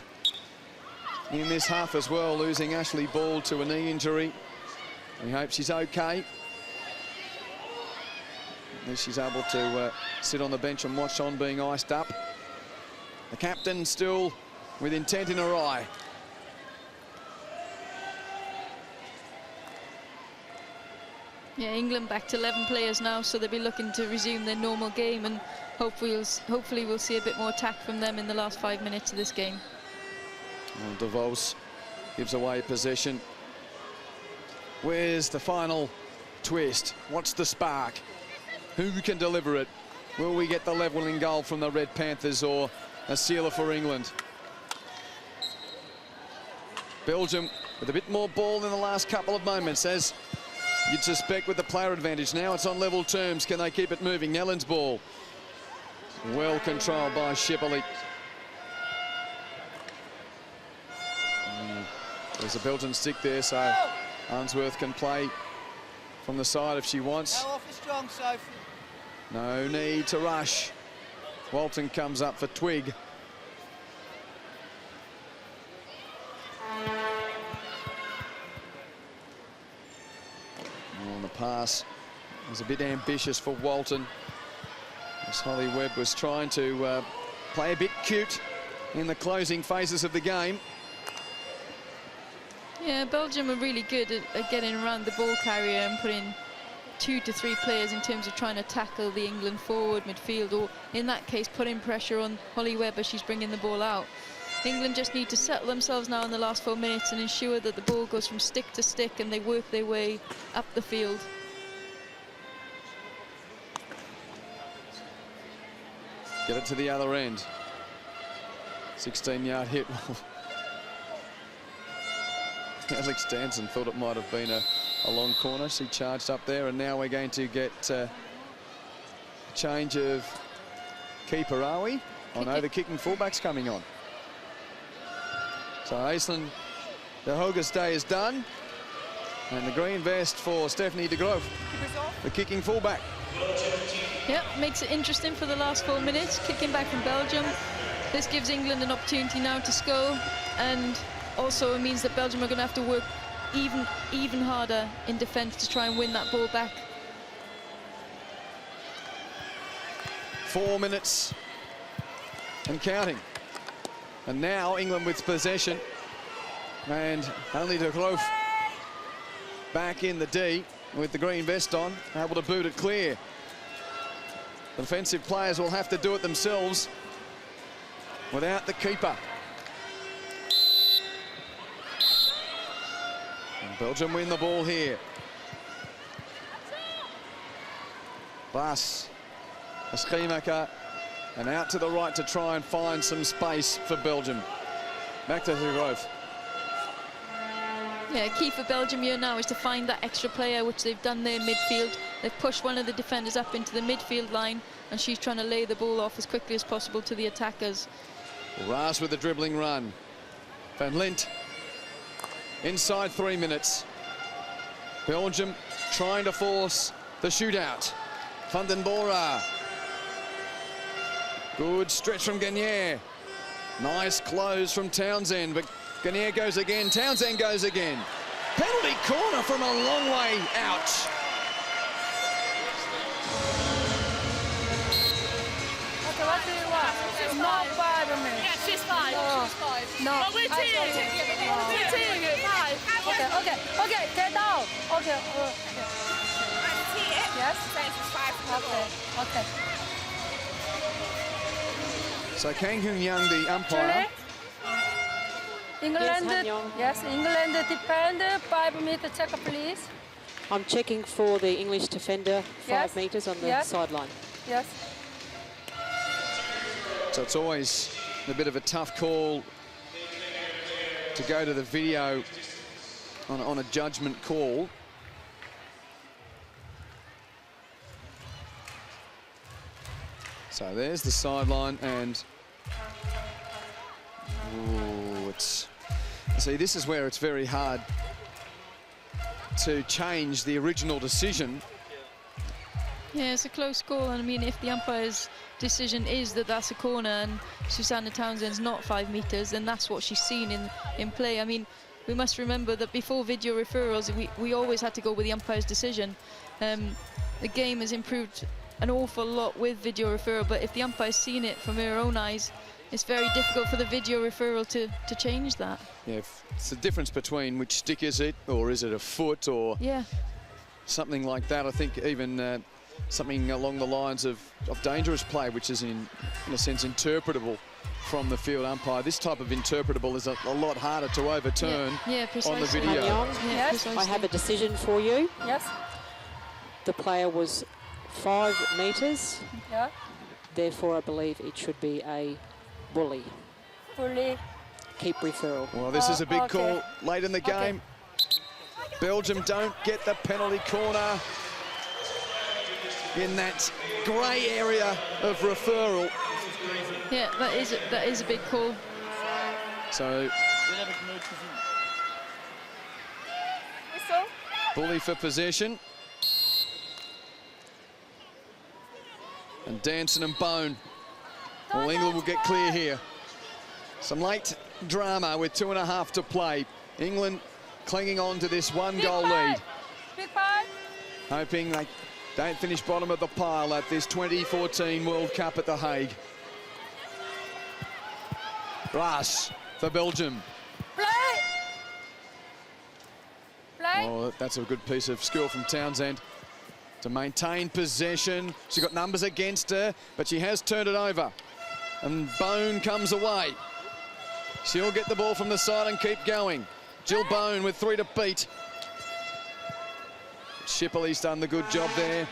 in this half as well, losing Ashley Ball to a knee injury. We hope she's okay. At least she's able to sit on the bench and watch on being iced up. The captain still with intent in her eye. Yeah, England back to 11 players now, so they'll be looking to resume their normal game, and hopefully we'll see a bit more attack from them in the last 5 minutes of this game. Well, De Vos gives away possession. Where's the final twist? What's the spark? Who can deliver it? Will we get the levelling goal from the Red Panthers or a sealer for England? Belgium with a bit more ball in the last couple of moments, as you'd suspect with the player advantage. Now it's on level terms. Can they keep it moving? Nellen's ball. Well controlled by Schipperle. There's a Belgian stick there, so Unsworth can play from the side if she wants. No need to rush. Walton comes up for Twig. pass was a bit ambitious for Walton, as Holly Webb was trying to play a bit cute in the closing phases of the game. Yeah, Belgium are really good at getting around the ball carrier and putting 2 to 3 players in terms of trying to tackle the England forward, midfield, or in that case putting pressure on Holly Webb as she's bringing the ball out. England just need to settle themselves now in the last 4 minutes and ensure that the ball goes from stick to stick and they work their way up the field. Get it to the other end. 16-yard hit. Alex Danson thought it might have been a long corner. She charged up there, and now we're going to get a change of keeper, are we? Oh no, the kicking fullback's coming on. So Aislinn de Hoge's day is done, and the green vest for Stephanie de Groof, the kicking fullback. Yep, makes it interesting for the last 4 minutes. Kicking back from Belgium. This gives England an opportunity now to score, and also it means that Belgium are going to have to work even harder in defence to try and win that ball back. 4 minutes and counting. And now England with possession, and only de Groof back in the D with the green vest on, able to boot it clear. The defensive players will have to do it themselves without the keeper. And Belgium win the ball here. Bas, a Schiemaker, and out to the right to try and find some space for Belgium. Back to de Groof. Yeah, key for Belgium here now is to find that extra player, which they've done there in midfield. They've pushed one of the defenders up into the midfield line, and she's trying to lay the ball off as quickly as possible to the attackers. Raas with the dribbling run. Van Lint inside 3 minutes. Belgium trying to force the shootout. Van den Bora. Good stretch from Gagne. Nice close from Townsend, but Gagne goes again, Townsend goes again. Penalty corner from a long way out. Okay, what do you want? Not 5 minutes. Yeah, she's 5. No. She's 5. No. But we're team. We're team. 5. Okay, get down. Okay. Yes? Okay. So Kang Hyun Young, the umpire. England, Yes, Han Young. yes, England defend 5 meter check, please. I'm checking for the English defender, 5 Yes. metres on the Yes. sideline. Yes. So it's always a bit of a tough call to go to the video on a judgment call. So there's the sideline, and ooh, see, this is where it's very hard to change the original decision. Yeah, it's a close call, and I mean, if the umpire's decision is that that's a corner and Susanna Townsend's not 5 metres, then that's what she's seen in play. I mean, we must remember that before video referrals, we always had to go with the umpire's decision. The game has improved an awful lot with video referral, but if the umpire's seen it from her own eyes, it's very difficult for the video referral to change that. Yeah, it's the difference between which stick is it, or is it a foot, or something like that. I think even something along the lines of dangerous play, which is in a sense interpretable from the field umpire. This type of interpretable is a lot harder to overturn on the video. Han Young, Yes. I have a decision for you. Yes. The player was 5 metres. Yeah. Therefore, I believe it should be a bully. Fully. Keep referral. Well, this is a big okay. call late in the game. Belgium don't get the penalty corner in that grey area of referral. Yeah, that is a big call. So Whistle. bully for possession. And Danson and Bone. Well, England will get clear here. Some late drama with 2.5 to play. England clinging on to this 1-goal lead. Big 5. hoping they don't finish bottom of the pile at this 2014 World Cup at The Hague. Ras for Belgium. Play! Play! Oh, that's a good piece of skill from Townsend to maintain possession. She's got numbers against her, but she has turned it over. And Bone comes away. She'll get the ball from the side and keep going. Jill Bone with 3 to beat. Shipley's done the good job there.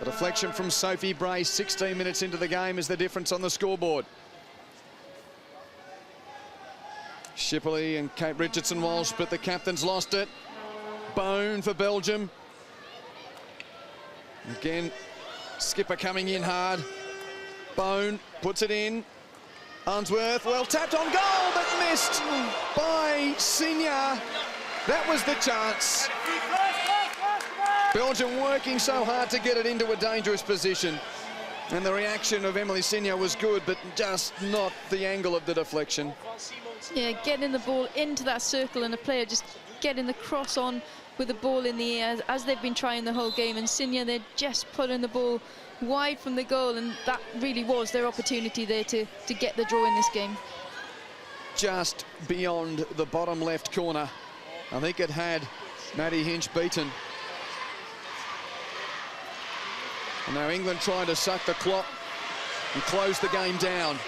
A deflection from Sophie Bray, 16 minutes into the game is the difference on the scoreboard. Shipley and Kate Richardson-Walsh, but the captain's lost it. Bone for Belgium. Again, skipper coming in hard. Bone puts it in. Unsworth, well tapped on goal, but missed by Signa. That was the chance. Belgium working so hard to get it into a dangerous position. And the reaction of Emily Signa was good, but just not the angle of the deflection. Yeah, getting the ball into that circle and a player just getting the cross on with the ball in the air as they've been trying the whole game. And Signa, they're just putting the ball wide from the goal, and that really was their opportunity there to get the draw in this game. Just beyond the bottom left corner. I think it had Maddie Hinch beaten. And now England trying to suck the clock and close the game down.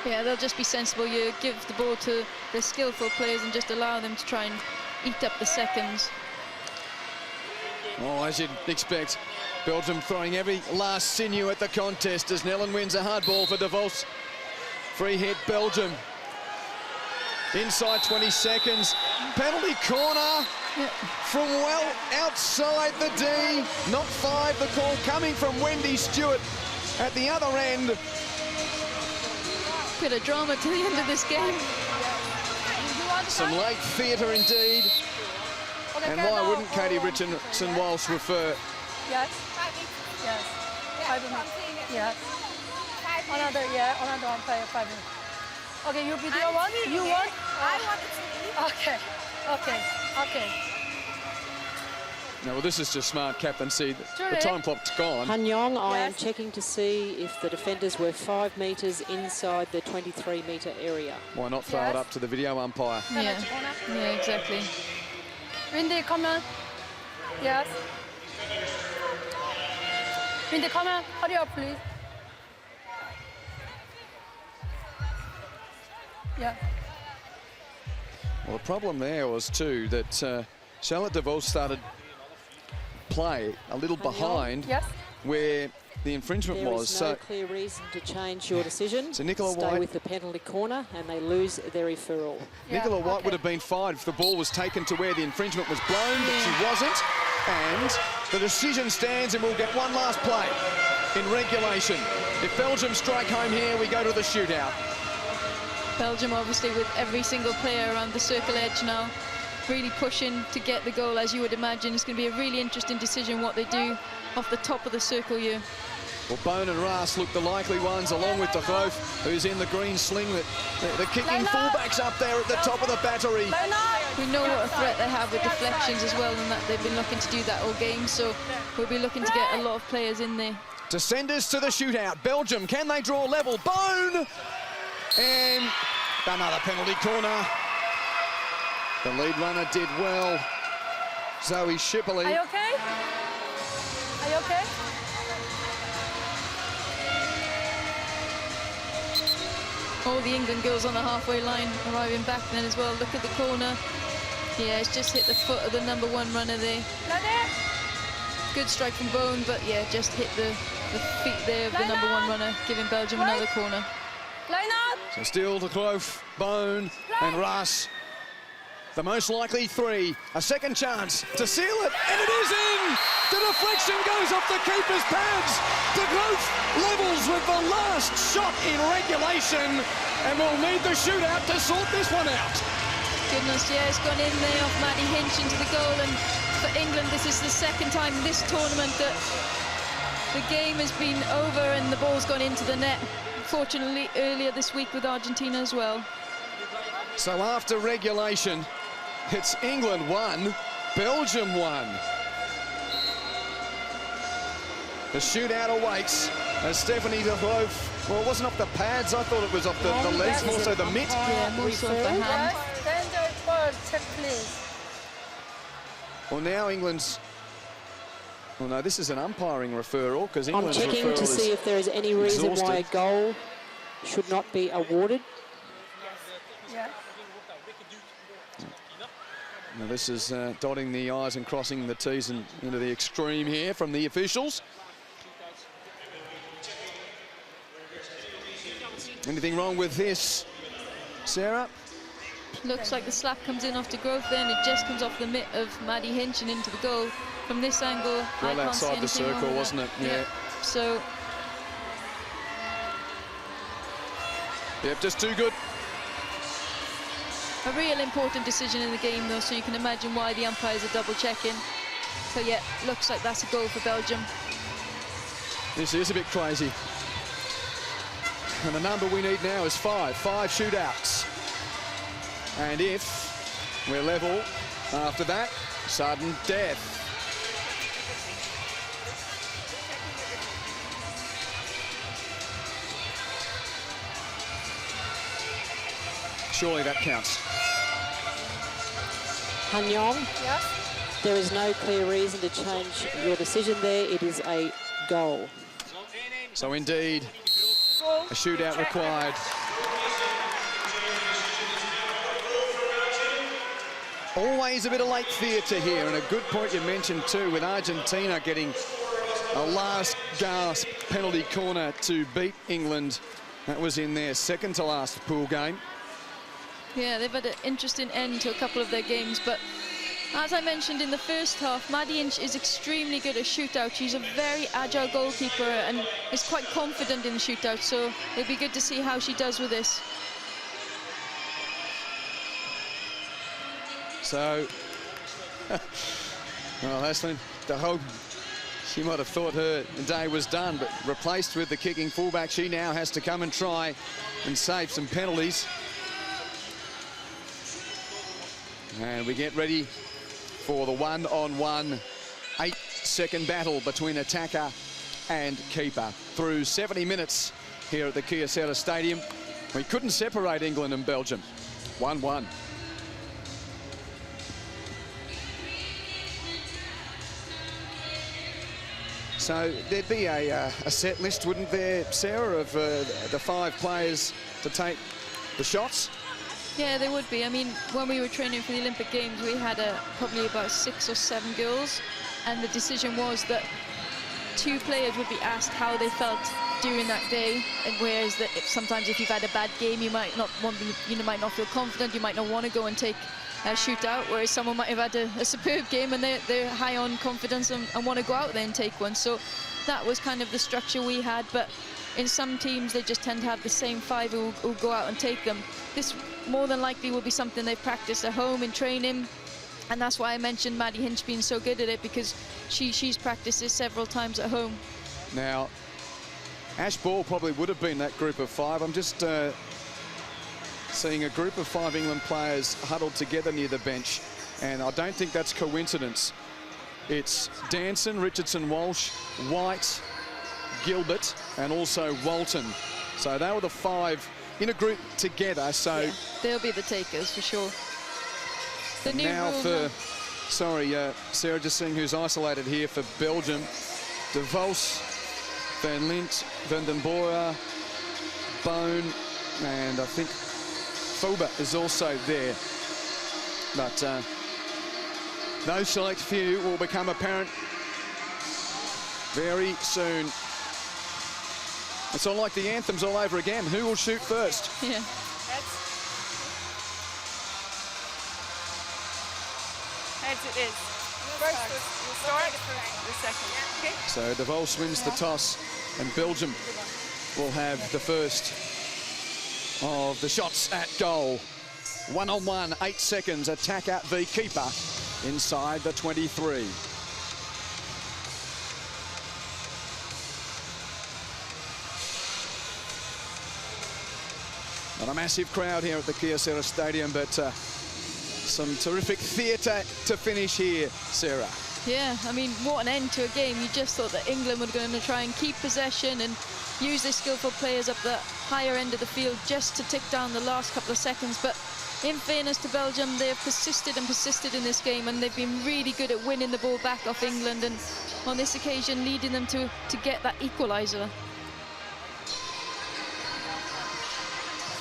Yeah, they'll just be sensible. You give the ball to the skillful players and just allow them to try and eat up the seconds. Oh, as you'd expect, Belgium throwing every last sinew at the contest as Nellen wins a hard ball for De Vos. Free hit Belgium. Inside 20 seconds. Penalty corner from well outside the D. Not 5, the call coming from Wendy Stewart at the other end. Bit of drama to the end of this game. Some late theatre indeed. And why wouldn't Katie Richardson-Walsh refer? Yes. Yes. 5 minutes. Yes. Another 5 minutes. Okay, you video one? You want? I want to see. Okay. Okay. Okay. No, well, this is just smart captaincy. The time clock's gone. Han Yong, I am checking to see if the defenders were 5 metres inside the 23-metre area. Why not throw it up to the video umpire? Yeah, exactly. Windy, come on. Yes. Windy, come on. Hurry up, please. Yeah. Well, the problem there was, too, that Charlotte De Vos started play a little behind where the infringement was. There is no clear reason to change your decision. So Nicola Stay White with the penalty corner and they lose their referral. Nicola White would have been fined if the ball was taken to where the infringement was blown, but she wasn't. And the decision stands and we'll get one last play in regulation. If Belgium strike home here, we go to the shootout. Belgium obviously with every single player around the circle edge now, really pushing to get the goal. As you would imagine, it's going to be a really interesting decision what they do off the top of the circle here. Well, Bone and Ras look the likely ones, along with De Groot, who's in the green sling. The kicking fullbacks up there at the top of the battery. We know what a threat they have with deflections as well, and that they've been looking to do that all game, so we'll be looking to get a lot of players in there. To send us to the shootout. Belgium, can they draw level? Bone! And another penalty corner. The lead runner did well. Zoe Shipley. Are you okay? Are you okay? All the England girls on the halfway line arriving back then as well. Look at the corner. Yeah, it's just hit the foot of the #1 runner there. Good strike from Bone, but yeah, just hit the feet there of the #1 runner, giving Belgium another corner. Line up! So still De Groot, Bone and Ras. The most likely 3. A second chance to seal it, and it is in! The deflection goes off the keeper's pads. De Groot levels with the last shot in regulation, and we'll need the shootout to sort this one out. Goodness, yeah, it's gone in there off Maddie Hinch into the goal, and for England, this is the second time this tournament that the game has been over and the ball's gone into the net. unfortunately, earlier this week with Argentina as well. So after regulation, it's England 1, Belgium 1. The shootout awaits as Stephanie de Groof, well, it wasn't off the pads, I thought it was off the legs, more so the mitt. Yeah, more so off the hand. Standard for check, please. Well, now England's... Well, no, this is an umpiring referral, because England's I'm checking to see if there is any reason why a goal should not be awarded. Yeah. Now this is dotting the I's and crossing the T's and into the extreme here from the officials. Anything wrong with this, Sarah? Looks like the slap comes in off de Groof, then it just comes off the mitt of Maddie Hinch and into the goal. From this angle, I Well, can't see outside the anything wrong circle, with wasn't it? that. Yeah. So, Yep, just too good. a real important decision in the game, though, so you can imagine why the umpires are double-checking. So, yeah, looks like that's a goal for Belgium. This is a bit crazy. And the number we need now is 5 shootouts. And if we're level after that, sudden death. Surely that counts. Han Yong, Yes. there is no clear reason to change your decision there. It is a goal. So indeed, a shootout required. Always a bit of late theatre here, and a good point you mentioned too, with Argentina getting a last gasp penalty corner to beat England. That was in their second to last pool game. Yeah, they've had an interesting end to a couple of their games, but as I mentioned in the first half, Maddie Hinch is extremely good at shootout. She's a very agile goalkeeper and is quite confident in the shootout, so it'll be good to see how she does with this. So, well, Ashlyn, the whole, she might have thought her day was done, but replaced with the kicking fullback, she now has to come and try and save some penalties. And we get ready for the one-on-one 8-second battle between attacker and keeper. Through 70 minutes here at the Kia Center Stadium, we couldn't separate England and Belgium. 1-1. So there'd be a set list, wouldn't there, Sarah, of the 5 players to take the shots? Yeah, there would be. I mean, when we were training for the Olympic Games, we had probably about 6 or 7 girls, and the decision was that 2 players would be asked how they felt during that day, and whereas sometimes if you've had a bad game, you might not might not feel confident, you might not want to go and take a shootout, whereas someone might have had a superb game and they're high on confidence and want to go out there and take one. So that was kind of the structure we had, but in some teams they just tend to have the same 5 who go out and take them. This more than likely will be something they've practiced at home in training, and that's why I mentioned Maddie Hinch being so good at it, because she's practiced this several times at home. Now, Ash Ball probably would have been that group of 5. I'm just seeing a group of 5 England players huddled together near the bench, and I don't think that's coincidence. It's Danson, Richardson, Walsh, White, Gilbert, and also Walton. So they were the 5 in a group together, so... Yeah, they'll be the takers for sure. The new now rule for... Sorry, Sarah, just seeing who's isolated here for Belgium. De Vos, Van Lint, Van den Boer, Bone, and I think Fulber is also there. But those select few will become apparent very soon. It's all like the anthems all over again. Who will shoot first? Yeah. Heads it is. First, we'll start the second. Okay? So De Vos wins the toss, and Belgium will have the first of the shots at goal. 1-on-1, 8 seconds, attacker v keeper inside the 23. Not a massive crowd here at the Kyocera Stadium, but some terrific theatre to finish here, Sarah. Yeah, I mean, what an end to a game. You just thought that England were going to try and keep possession and use their skillful players up the higher end of the field just to tick down the last couple of seconds. But in fairness to Belgium, they have persisted and persisted in this game, and they've been really good at winning the ball back off England, and on this occasion leading them to get that equaliser.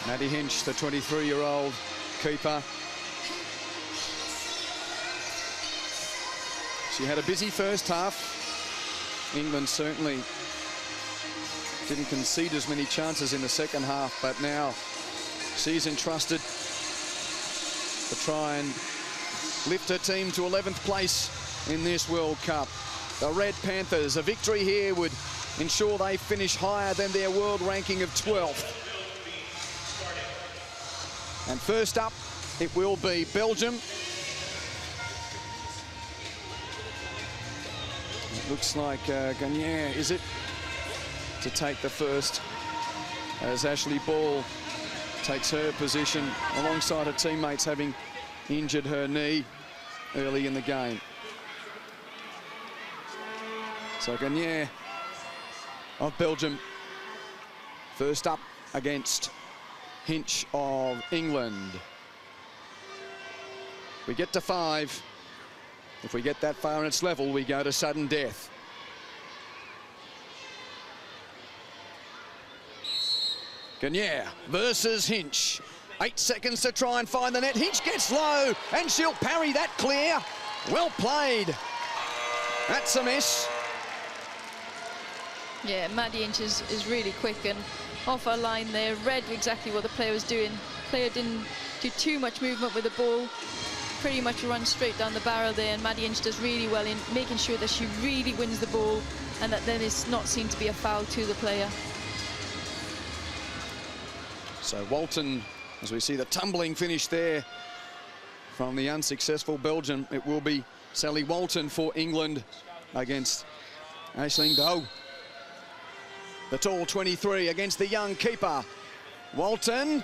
Maddie Hinch, the 23-year-old keeper. She had a busy first half. England certainly didn't concede as many chances in the second half, but now she's entrusted to try and lift her team to 11th place in this World Cup. The Red Panthers, a victory here would ensure they finish higher than their world ranking of 12th. And first up, it will be Belgium. It looks like Gagne, is it, to take the first, as Ashley Ball takes her position alongside her teammates, having injured her knee early in the game. So Gagne of Belgium first up against Hinch of England. We get to 5. If we get that far and it's level, we go to sudden death. Gagne versus Hinch. 8 seconds to try and find the net. Hinch gets low, and she'll parry that clear. Well played. That's a miss. Yeah, Maddie Hinch is really quick and off her line there. Read exactly what the player was doing. Player didn't do too much movement with the ball. Pretty much run straight down the barrel there, and Maddie Hinch does really well in making sure that she really wins the ball and that then it's not seen to be a foul to the player. So Walton, as we see the tumbling finish there from the unsuccessful Belgian, it will be Sally Walton for England against Aisling Doe. The tall 23 against the young keeper. Walton,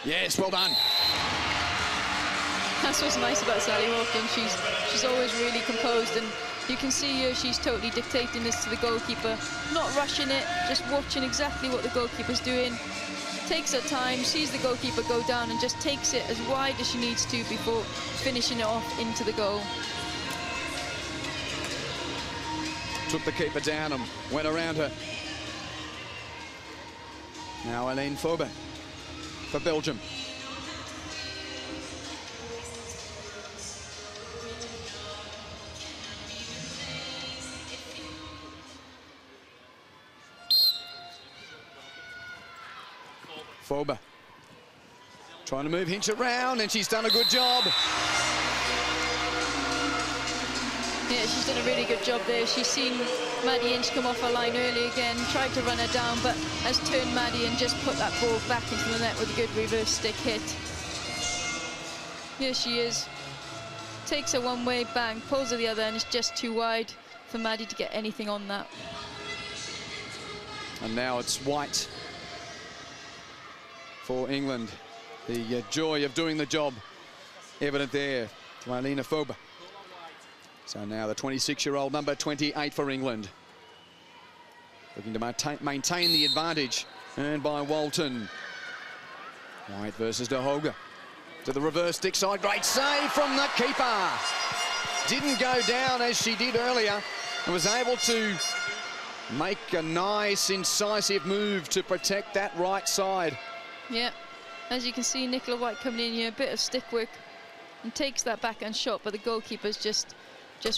yes, well done. That's what's nice about Sally Walton. She's always really composed, and you can see her, she's totally dictating this to the goalkeeper, not rushing it, just watching exactly what the goalkeeper's doing. Takes her time, sees the goalkeeper go down and just takes it as wide as she needs to before finishing it off into the goal. Took the keeper down and went around her. Now Elaine Faube for Belgium. Faube trying to move Hinch around, and she's done a good job. Yeah, she's done a really good job there. She's seen Maddie Hinch come off her line early again, tried to run her down, but has turned Maddie and just put that ball back into the net with a good reverse stick hit. Here she is. Takes her one way, bang, pulls her the other, and it's just too wide for Maddie to get anything on that. And now it's White for England. The joy of doing the job evident there to Elena Faube. So now the 26-year-old number 28 for England. Looking to maintain the advantage earned by Walton. White versus De Hoge. To the reverse stick side, great save from the keeper. Didn't go down as she did earlier and was able to make a nice incisive move to protect that right side. Yeah, as you can see, Nicola White coming in here, a bit of stick work, and takes that backhand shot, but the goalkeeper's just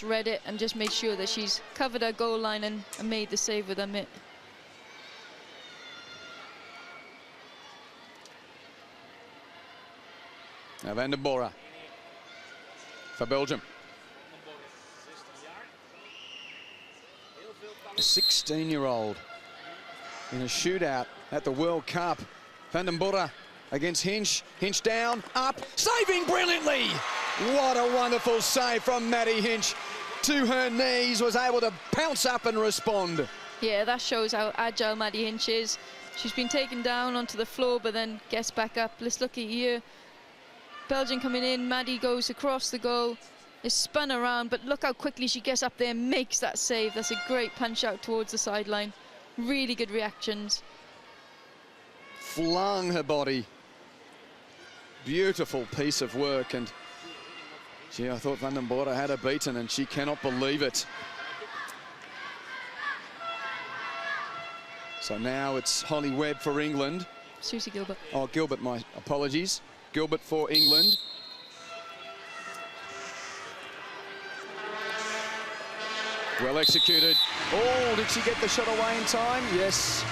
read it and just made sure that she's covered her goal line and made the save with her mitt. Now Van den Bora for Belgium. A 16-year-old in a shootout at the World Cup. Van den Bora against Hinch. Hinch down, up, saving brilliantly. What a wonderful save from Maddie Hinch. To her knees, was able to pounce up and respond. Yeah, that shows how agile Maddie Hinch is. She's been taken down onto the floor, but then gets back up. Let's look at here. Belgium coming in. Maddie goes across the goal. Is spun around, but look how quickly she gets up there and makes that save. That's a great punch out towards the sideline. Really good reactions. Flung her body. Beautiful piece of work, and gee, I thought Van den Borde had her beaten, and she cannot believe it. So now it's Holly Webb for England. Susie Gilbert. Oh, Gilbert, my apologies. Gilbert for England. Well executed. Oh, did she get the shot away in time? Yes.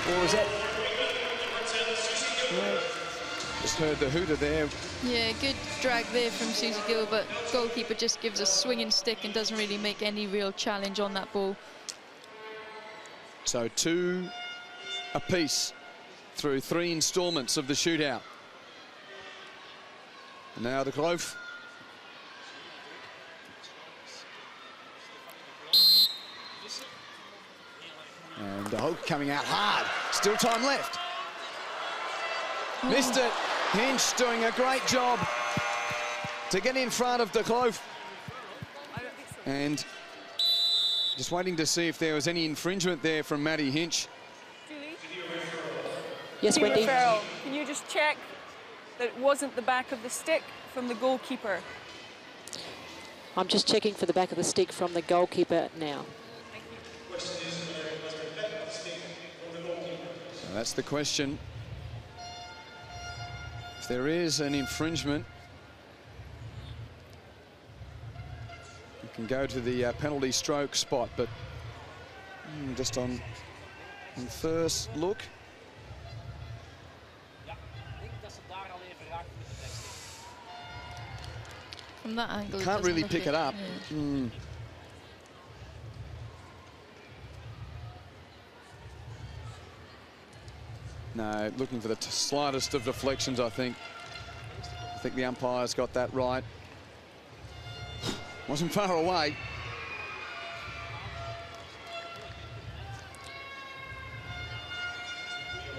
Or was that? Yeah. Just heard the hooter there. Yeah, good drag there from Susie Gilbert. Goalkeeper just gives a swinging stick and doesn't really make any real challenge on that ball. So 2 apiece through 3 instalments of the shootout. And now the Kloof. And the Hague coming out hard. Still time left. Missed it. Hinch doing a great job to get in front of the Kloof. And just waiting to see if there was any infringement there from Maddie Hinch. Julie? Yes, Wendy? Farrell, can you just check that it wasn't the back of the stick from the goalkeeper? I'm just checking for the back of the stick from the goalkeeper now. So that's the question. If there is an infringement, you can go to the penalty stroke spot, but just on first look. From that angle, Can't really pick it up. Yeah. No, looking for the slightest of deflections, I think. I think the umpire's got that right. Wasn't far away.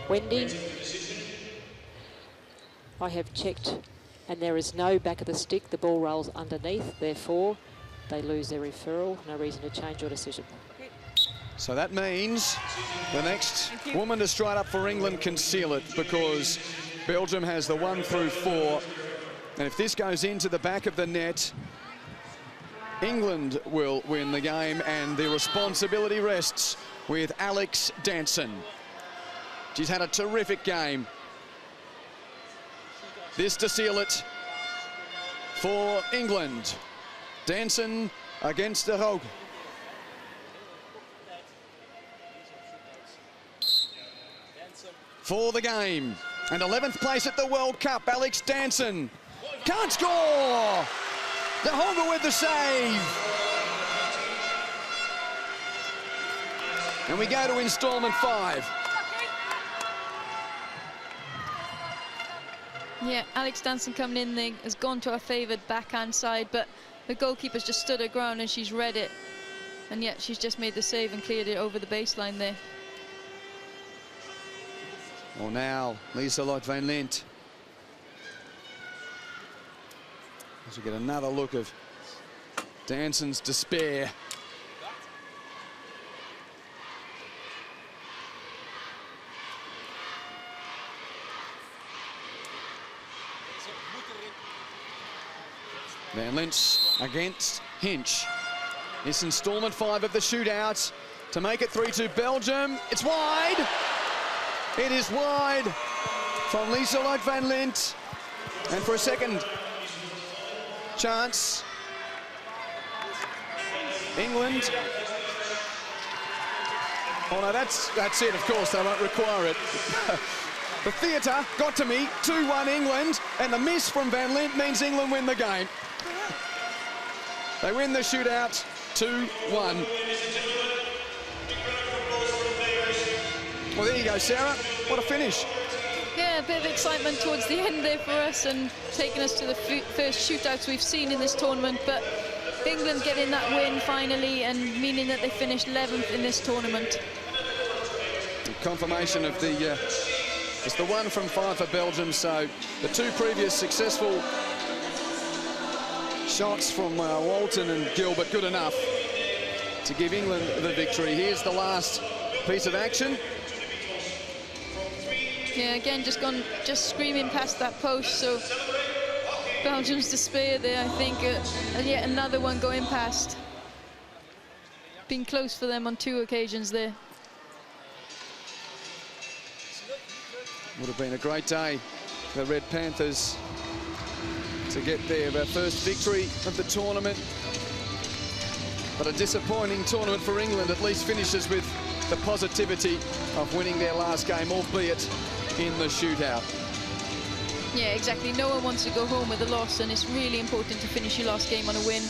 Wendy, I have checked and there is no back of the stick. The ball rolls underneath, therefore they lose their referral. No reason to change your decision. So that means the next woman to stride up for England can seal it, because Belgium has the 1 through 4. And if this goes into the back of the net, England will win the game, and the responsibility rests with Alex Danson. She's had a terrific game. This to seal it for England. Danson against the Hague. For the game. And 11th place at the World Cup, Alex Danson. Can't score! The Hague with the save. And we go to instalment 5. Yeah, Alex Danson coming in there has gone to her favoured backhand side, but the goalkeeper's just stood her ground and she's read it. And yet she's just made the save and cleared it over the baseline there. Well, now Lisa Van Lent. As we get another look of Danson's despair. Van Lent against Hinch. It's instalment 5 of the shootout to make it 3-2 Belgium. It's wide. It is wide from Lisa Van Lent. And for a second chance, England. Oh no, that's it, of course, they won't require it. The theatre got to me, 2-1 England, and the miss from Van Lent means England win the game. They win the shootout 2-1. Well, there you go, Sarah. What a finish. Yeah, a bit of excitement towards the end there for us, and taking us to the first shootouts we've seen in this tournament. But England getting that win finally, and meaning that they finished 11th in this tournament. Confirmation of it's the 1 from 5 for Belgium, so the 2 previous successful shots from Walton and Gilbert good enough to give England the victory. Here's the last piece of action. Yeah, again, just screaming past that post, so Belgium's despair there, I think, and yet another one going past. Been close for them on 2 occasions there. Would have been a great day for the Red Panthers to get their first victory of the tournament. But a disappointing tournament for England. At least finishes with the positivity of winning their last game, albeit in the shootout. Yeah, exactly. No one wants to go home with a loss, and it's really important to finish your last game on a win.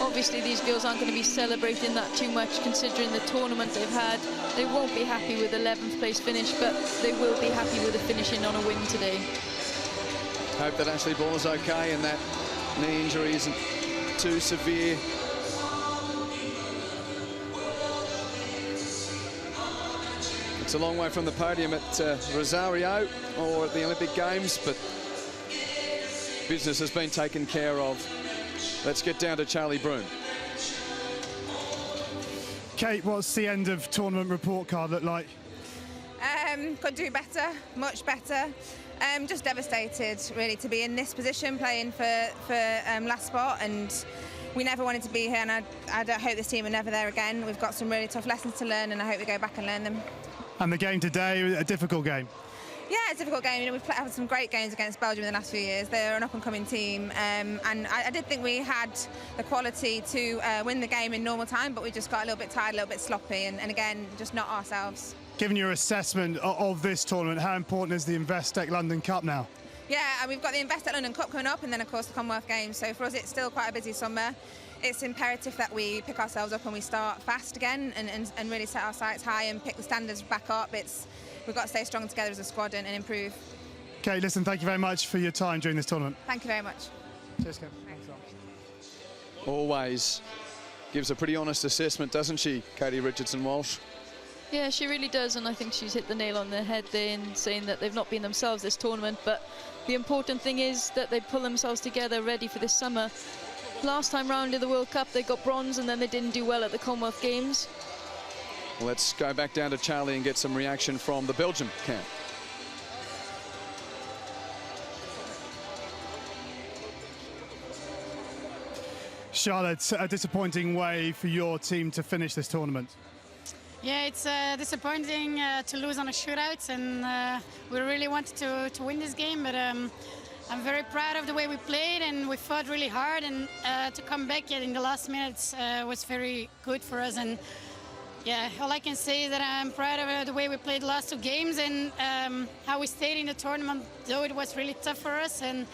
Obviously, these girls aren't going to be celebrating that too much, considering the tournament they've had. They won't be happy with 11th place finish, but they will be happy with a finishing on a win today. Hope that Ashley Ball is okay and that knee injury isn't too severe. It's a long way from the podium at Rosario or at the Olympic Games, but business has been taken care of. Let's get down to Charlie Broom. Kate, what's the end of tournament report card look like? Could do better, much better. Just devastated, really, to be in this position, playing for last spot, and we never wanted to be here, and I don't hope this team are never there again. We've got some really tough lessons to learn, and I hope we go back and learn them. And the game today, a difficult game. Yeah, it's a difficult game. You know, we've had some great games against Belgium in the last few years. They're an up-and-coming team, and I did think we had the quality to win the game in normal time, but we just got a little bit tired, a little bit sloppy, and again, just not ourselves. Given your assessment of this tournament, how important is the Investec London Cup now? Yeah, and we've got the Investec London Cup coming up, and then, of course, the Commonwealth Games. So for us, it's still quite a busy summer. It's imperative that we pick ourselves up and we start fast again and really set our sights high and pick the standards back up. We've got to stay strong together as a squad and improve. Kate, listen, thank you very much for your time during this tournament. Thank you very much. Cheers, Kate. Always gives a pretty honest assessment, doesn't she, Katie Richardson-Walsh? Yeah, she really does, and I think she's hit the nail on the head there in saying that they've not been themselves this tournament, but the important thing is that they pull themselves together ready for this summer. Last time round in the World Cup, they got bronze, and then they didn't do well at the Commonwealth Games. Well, let's go back down to Charlie and get some reaction from the Belgium camp. Charlotte, a disappointing way for your team to finish this tournament. Yeah, it's disappointing to lose on a shootout, and we really wanted to win this game, but I'm very proud of the way we played, and we fought really hard, and to come back in the last minutes was very good for us. And yeah, all I can say is that I'm proud of the way we played the last 2 games and how we stayed in the tournament, though it was really tough for us. And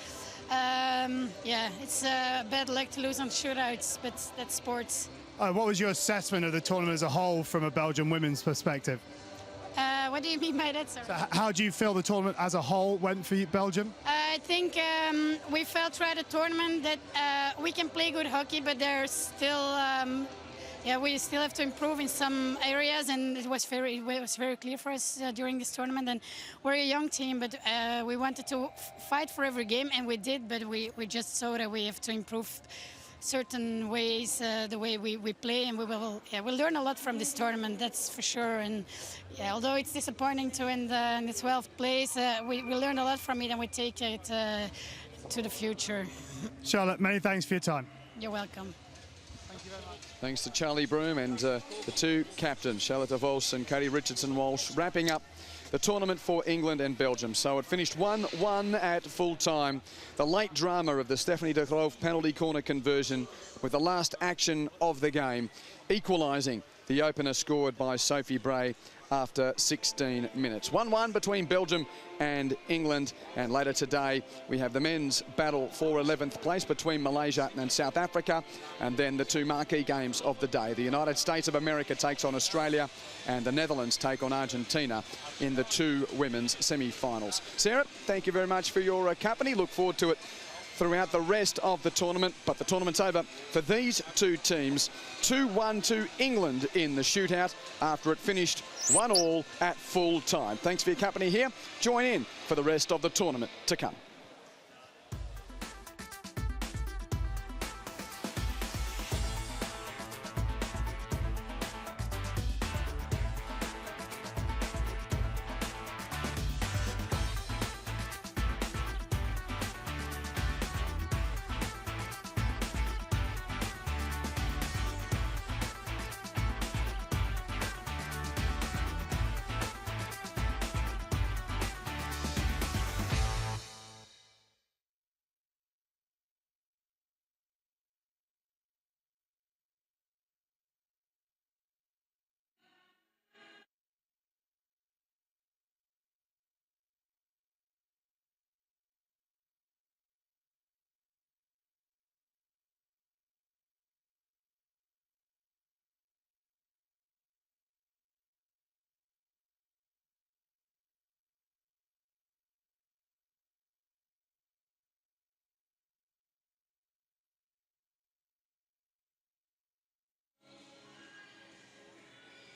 yeah, it's bad luck to lose on shootouts, but that's sports. What was your assessment of the tournament as a whole from a Belgian women's perspective? What do you mean by that, sir? So how do you feel the tournament as a whole went for you, Belgium? I think we felt throughout the tournament that we can play good hockey, but there's still, yeah, we still have to improve in some areas, and it was very clear for us during this tournament. And we're a young team, but we wanted to fight for every game, and we did. But we just saw that we have to improve certain ways, the way we play, and we'll learn a lot from this tournament, that's for sure. And yeah, although it's disappointing to end in the 12th place, we learn a lot from it, and we take it to the future. Charlotte, many thanks for your time. You're welcome. Thank you very much. Thanks to Charlie Broom and the 2 captains, Charlotte de Vos and Katie Richardson-Walsh, wrapping up the tournament for England and Belgium. So it finished 1-1 at full time. The late drama of the Stephanie de Groof penalty corner conversion with the last action of the game, equalising the opener scored by Sophie Bray after 16 minutes. 1-1 between Belgium and England, and later today we have the men's battle for 11th place between Malaysia and South Africa, and then the 2 marquee games of the day. The United States of America takes on Australia, and the Netherlands take on Argentina in the 2 women's semi-finals. Sarah, thank you very much for your company. Look forward to it throughout the rest of the tournament, but the tournament's over for these two teams. 2-1 to England in the shootout after it finished 1-1 at full time. Thanks for your company here. Join in for the rest of the tournament to come.